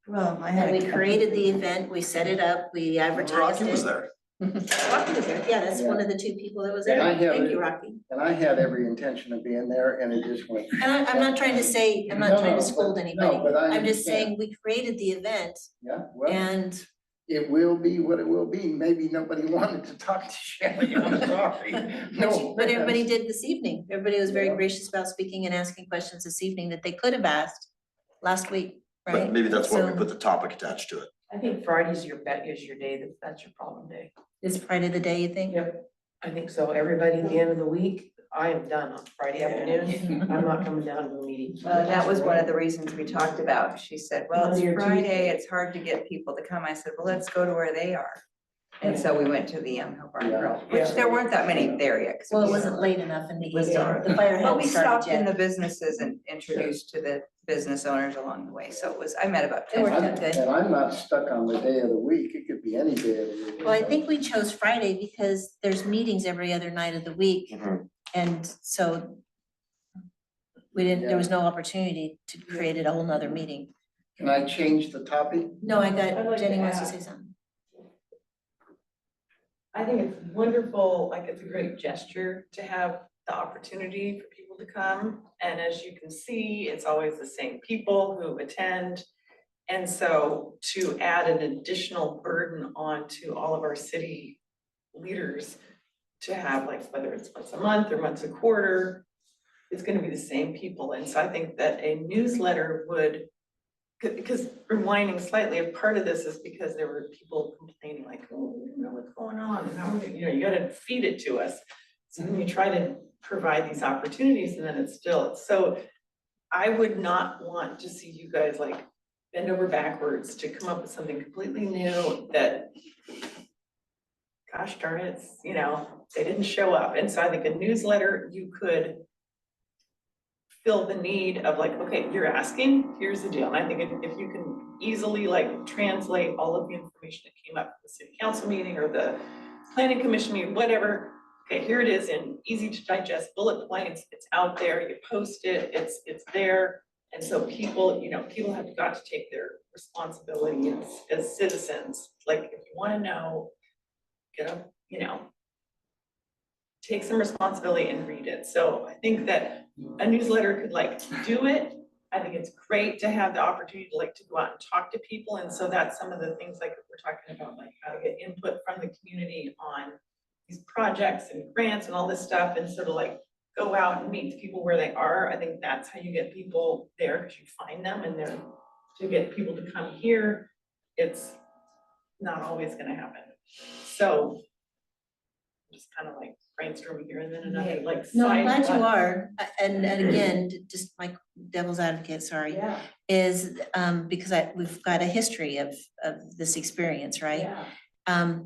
Well, I had. And we created the event, we set it up, we advertised Rocky it. was there. Rocky was there, yeah, that's one of the 2 people that was there, And I have thank it. you, Rocky. And I had every intention of being there and it just went. And I'm not trying to say, I'm not No, trying no, to scold but- anybody, no, but I I'm just understand. saying, we created the event Yeah, well, and, it will be what it will be. Maybe nobody wanted to talk to Shelley on coffee. No. but everybody did this evening, everybody was very Yeah. gracious about speaking and asking questions this evening that they could have asked last week, right? But maybe that's why we So- put the topic attached to it. I think Friday's your day, that's your problem day. Is Friday the day, you think? Yep, I think so. Everybody at the end of the week, I am done on Friday afternoon. I'm not coming down to a meeting. That was one of the reasons we talked about. She said, well, it's Monday or Friday, Tuesday. it's hard to get people to come. I said, well, let's go to where they are. And so we went to the Hill Barn Grill, which there weren't that many there yet. 'cause Well, it wasn't late enough in the Was evening, dark. the fire But we hadn't started stopped in the yet. businesses and introduced to the business owners along the way. So it was, I met about It worked 10. out good. And I'm not stuck on the day of the week. It could be any day of the week. Well, I think we chose Friday because there's meetings every other night of the week, Mhm. and so we didn't, there was no opportunity to create a whole nother meeting. Can I change the topic? No, I I'd got, like to Jenny wants to add- say something. I think it's wonderful, like it's a great gesture to have the opportunity for people to come. And as you can see, it's always the same people who attend. And so to add an additional burden onto all of our city leaders to have like, whether it's once a month or once a quarter, it's gonna be the same people. And so I think that a newsletter would, because rewinding slightly, a part of this is because there were people complaining like, oh, we don't know what's going on, and how, you know, you gotta feed it to us. So then you try to provide these opportunities and then it's still, so I would not want to see you guys like bend over backwards to come up with something completely new that, gosh darn it, you know, they didn't show up. And so I think a newsletter, you could fill the need of like, okay, you're asking, here's the deal. And I think if you can easily like translate all of the information that came up at the city council meeting or the planning commission meeting, whatever, okay, here it is in easy to digest bullet points, it's out there, you post it, it's there. And so people, you know, people have got to take their responsibility as citizens. Like, if you wanna know, get up, you know, take some responsibility and read it. So I think that a newsletter could like do it. I think it's great to have the opportunity to like to go out and talk to people. And so that's some of the things like we're talking about, like how to get input from the community on these projects and grants and all this stuff. And sort of like go out and meet people where they are. I think that's how you get people there, because you find them, and they're, to get people to come here, it's not always gonna happen. So just kind of like brainstorming here, and then another like. No, I'm side glad you thought. are, and again, just my devil's advocate, sorry, Yeah, is because we've got a history of this experience, right? yeah.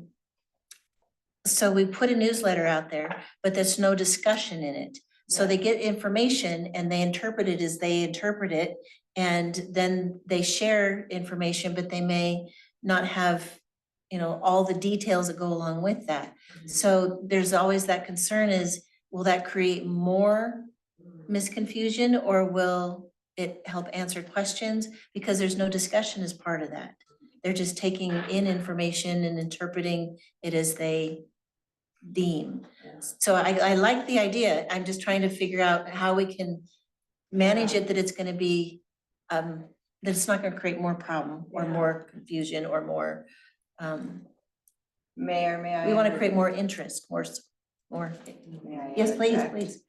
So we put a newsletter out there, but there's no discussion in it. So they get information and they interpret it as they interpret it, and then they share information, but they may not have, you know, all the details that go along with that. So there's always that concern is, will that create more misconfusion, or will it help answer questions? Because there's no discussion as part of that. They're just taking in information and interpreting it as they deem. So I like the idea. I'm just trying to figure out how we can manage it, that it's gonna be, that it's not gonna create more problem or more confusion or more, Mayor, may I? we wanna create more interest, more, May I yes, please, interject? please.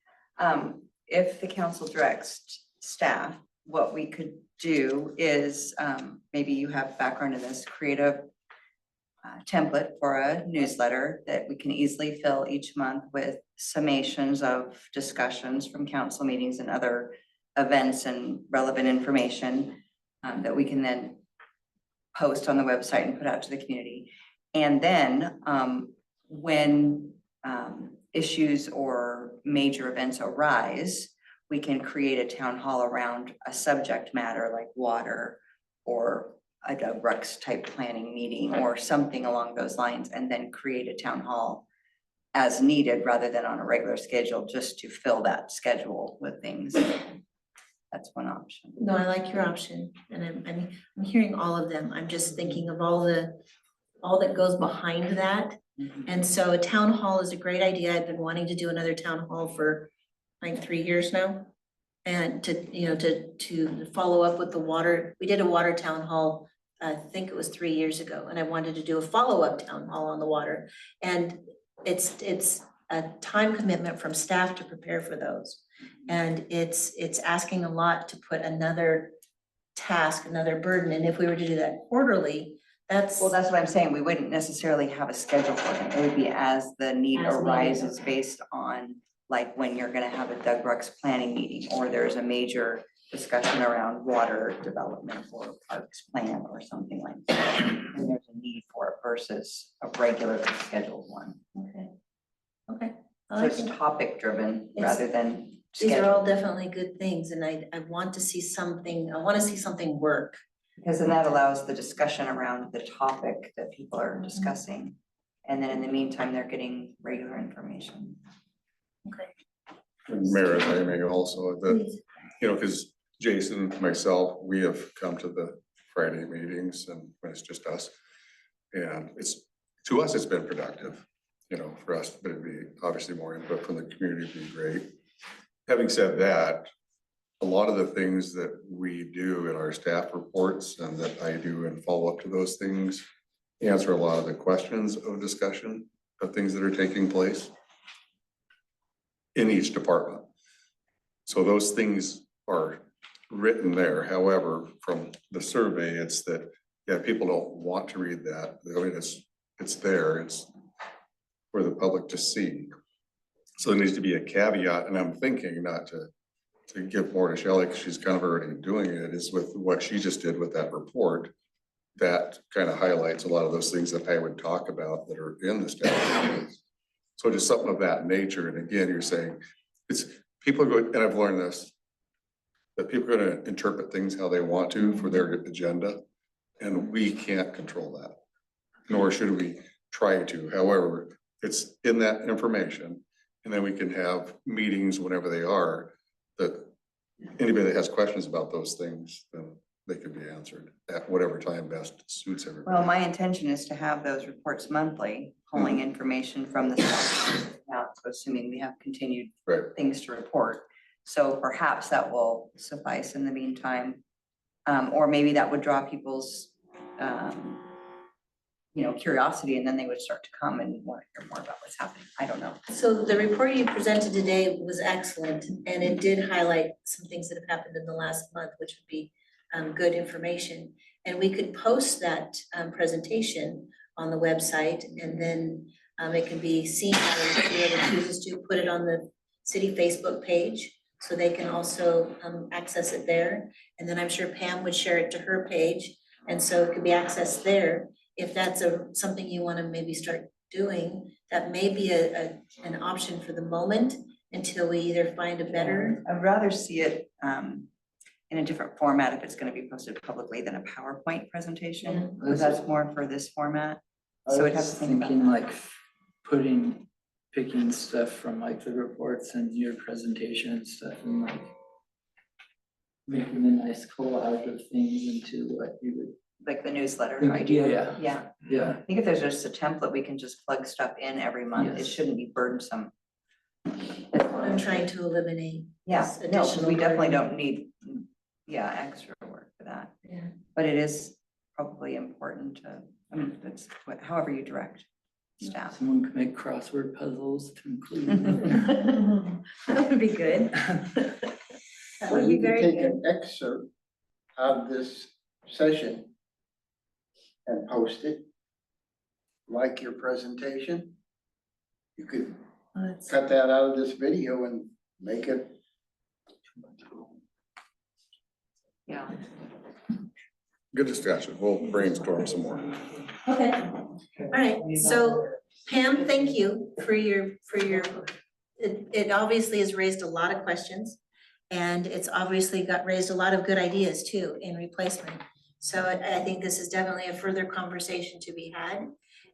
If the council directs staff, what we could do is, maybe you have background in this, create a template for a newsletter that we can easily fill each month with summations of discussions from council meetings and other events and relevant information that we can then post on the website and put out to the community. And then when issues or major events arise, we can create a town hall around a subject matter like water or a Doug Brooks type planning meeting or something along those lines, and then create a town hall as needed rather than on a regular schedule, just to fill that schedule with things. That's one option. No, I like your option, and I'm hearing all of them. I'm just thinking of all that goes behind that. And so a town hall is a great idea. I've been wanting to do another town hall for like 3 years now. And to, you know, to follow up with the water, we did a water town hall, I think it was 3 years ago, and I wanted to do a follow-up town hall on the water. And it's a time commitment from staff to prepare for those. And it's asking a lot to put another task, another burden, and if we were to do that quarterly, that's. Well, that's what I'm saying. We wouldn't necessarily have a schedule for them. It would be as the need As needed, arises okay. based on like when you're gonna have a Doug Brooks planning meeting, or there's a major discussion around water development or parks plan or something like that. And there's a need for it versus a regularly scheduled one. Okay. Okay. I So like it's it. topic driven rather than These are all scheduled. definitely good things, and I want to see something, I want to see something work. Because then that allows the discussion around the topic that people are discussing. And then in the meantime, they're getting regular information. Okay. And Mayor, if I may also, that, Please. you know, because Jason, myself, we have come to the Friday meetings and when it's just us. And it's, to us, it's been productive, you know, for us, but it'd be obviously more input from the community would be great. Having said that, a lot of the things that we do in our staff reports and that I do and follow up to those things answer a lot of the questions of discussion of things that are taking place in each department. So those things are written there. However, from the survey, it's that, yeah, people don't want to read that. I mean, it's there, it's for the public to see. So there needs to be a caveat, and I'm thinking not to to give more to Shelley, because she's kind of already doing it, is with what she just did with that report. That kind of highlights a lot of those things that I would talk about that are in the statute. So just something of that nature, and again, you're saying, it's, people are going, and I've learned this, that people are gonna interpret things how they want to for their agenda, and we can't control that. Nor should we try to, however, it's in that information, and then we can have meetings whenever they are, that anybody that has questions about those things, then they could be answered at whatever time best suits everybody. Well, my intention is to have those reports monthly, pulling information from the statute account, so assuming we have continued Right. things to report. So perhaps that will suffice in the meantime. Or maybe that would draw people's, curiosity, and then they would start to come and want to hear more about what's happening. I don't know. So the report you presented today was excellent, and it did highlight some things that have happened in the last month, which would be good information. And we could post that presentation on the website, and then it can be seen by whoever chooses to put it on the city Facebook page, so they can also access it there. And then I'm sure Pam would share it to her page, and so it could be accessed there. If that's something you want to maybe start doing, that may be an option for the moment until we either find a better. I'd rather see it in a different format if it's going to be posted publicly than a PowerPoint presentation, because that's more for this format. So we'd have to think about thinking that. like picking stuff from like the reports and your presentation and stuff, and like making a nice collage of things into what you would. Like the newsletter Yeah, idea. yeah. I think if there's just a template, we can just plug stuff in every month. It Yes. shouldn't be burdensome. That's what I'm trying to eliminate. Yeah, is no, 'cause additional we definitely burden. don't need, extra work for that. Yeah. But it is probably important to, I mean, that's however you direct staff. Someone could make crossword puzzles to include. That would be good. That would be very Take good. an excerpt of this session and post it, like your presentation. You could cut that out of this video and make it. Yeah. Good discussion. We'll brainstorm some more. Okay, all right, so Pam, thank you for your, it obviously has raised a lot of questions. And it's obviously raised a lot of good ideas too in replacement. So I think this is definitely a further conversation to be had.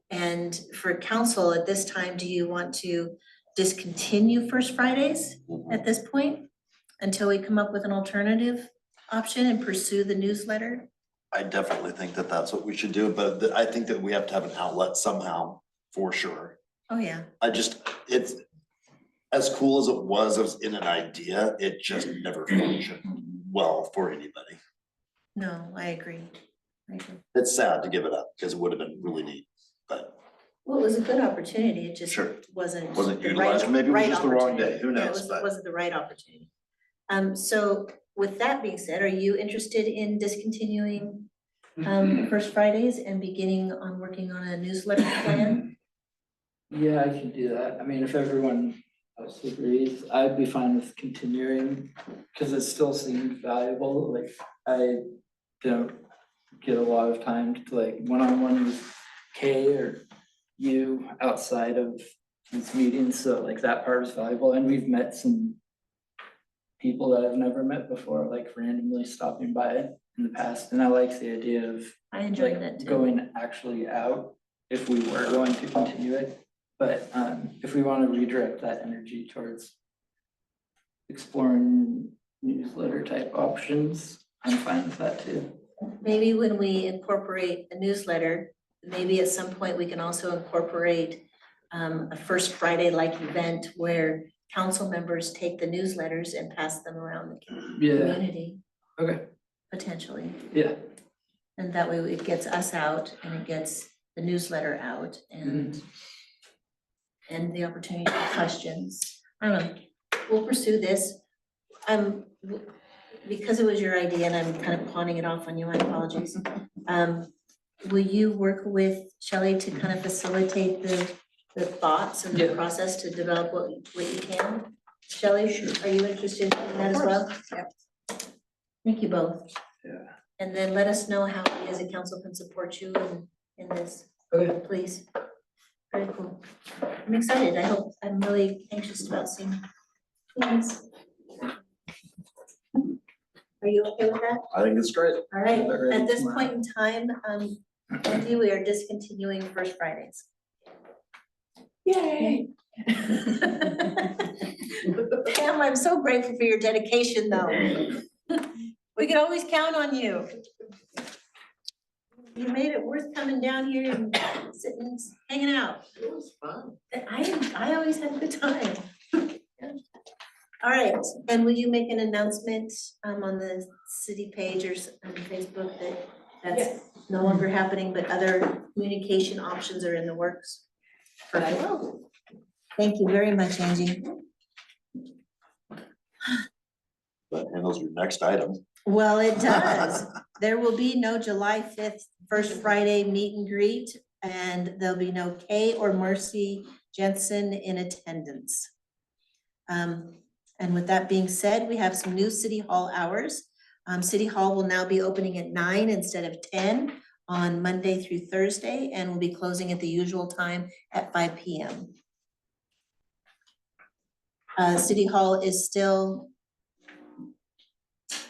And for council at this time, do you want to discontinue First Fridays at this point? Until we come up with an alternative option and pursue the newsletter? I definitely think that that's what we should do, but I think that we have to have an outlet somehow, for sure. Oh, yeah. It's as cool as it was as in an idea, it just never functioned well for anybody. No, I agree. It's sad to give it up because it would have been really neat, but Well, it was a good opportunity, it just Sure. wasn't. Wasn't the utilized, right- or maybe it was right just the wrong opportunity. day, who Yeah, it knows, was- but- wasn't the right opportunity. So with that being said, are you interested in discontinuing First Fridays and beginning on working on a newsletter plan? Yeah, I can do that. I mean, if everyone else agrees, I'd be fine with continuing, because it still seemed valuable, like, I don't get a lot of time to like one-on-one with Kay or you outside of these meetings, so like that part is valuable, and we've met some people that I've never met before, like randomly stopping by in the past, and I like the idea of I enjoyed like that too. going actually out if we were going to continue it. But if we want to redirect that energy towards exploring newsletter type options, I'm fine with that too. Maybe when we incorporate a newsletter, maybe at some point we can also incorporate a First Friday-like event where council members take the newsletters and pass them around the Yeah. community, Okay, potentially. yeah, And that way it gets us out and it gets the newsletter out and the opportunity for questions. I don't know, we'll pursue this. Because it was your idea and I'm kind of pawning it off on you, my apologies. Will you work with Shelley to kind of facilitate the thoughts and the Yeah. process to develop what you can? Shelley, are you interested in that as well? Yep. Thank you both. Yeah. And then let us know how we as a council can support you in this, Okay. please. Very cool. I'm excited. I'm really anxious about seeing. Thanks. Are you okay with that? I think it's great. All right, Have it ready at this tomorrow. point in time, Andy, we are discontinuing First Fridays. Yay. Pam, I'm so grateful for your dedication, though. We can always count on you. You made it worth coming down here and sitting, hanging out. It was fun. I always had a good time. All right, and will you make an announcement on the city page or on Facebook that that's no longer happening, but other communication options are in the works? Perfect. Thank you very much, Angie. That handles your next item. Well, it does. There will be no July 5th, First Friday meet and greet, and there'll be no Kay or Mercy Jensen in attendance. And with that being said, we have some new City Hall hours. City Hall will now be opening at 9 instead of 10 on Monday through Thursday, and will be closing at the usual time at 5 p.m. City Hall is still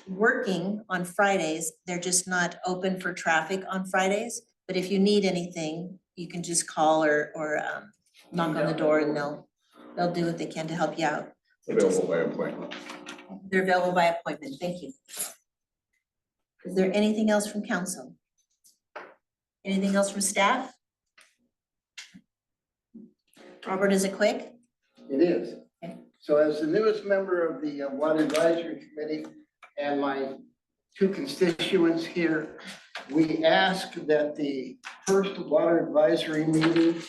working on Fridays. They're just not open for traffic on Fridays. But if you need anything, you can just call or knock on the door and they'll do what they can to help you out. Available by appointment. They're available by appointment. Thank you. Is there anything else from council? Anything else from staff? Robert, is it quick? It is. Okay. So as the newest member of the Water Advisory Committee and my two constituents here, we ask that the first water advisory meeting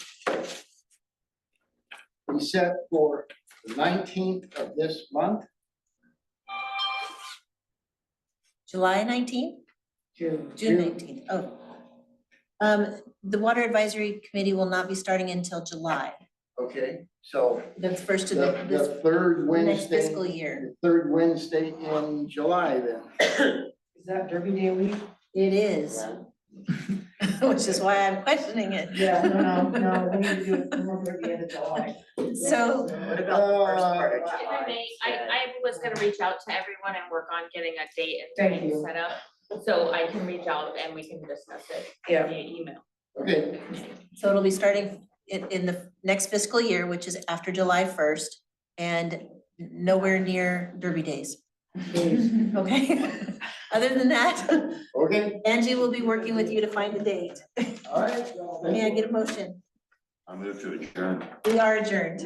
be set for the 19th of this month. July 19th? June. June 19th. Oh. The Water Advisory Committee will not be starting until July. Okay, so That's first of the this third Wednesday. next fiscal year. The third Wednesday in July then. Is that Derby Day week? It is. Which is why I'm questioning it. Yeah, no, we need to do it before the end of July. So, What about the first part of If I July? may, I was gonna reach out to everyone and work on getting a date and Thank time you. set up. So I can reach out and we can discuss it Yeah. via email. Okay, so it'll be starting in the next fiscal year, which is after July 1st, and nowhere near Derby Days. Okay? Other than that, okay, Angie will be working with you to find a date. all right. well, thank May I you. get a motion? I move to adjourn. We are adjourned.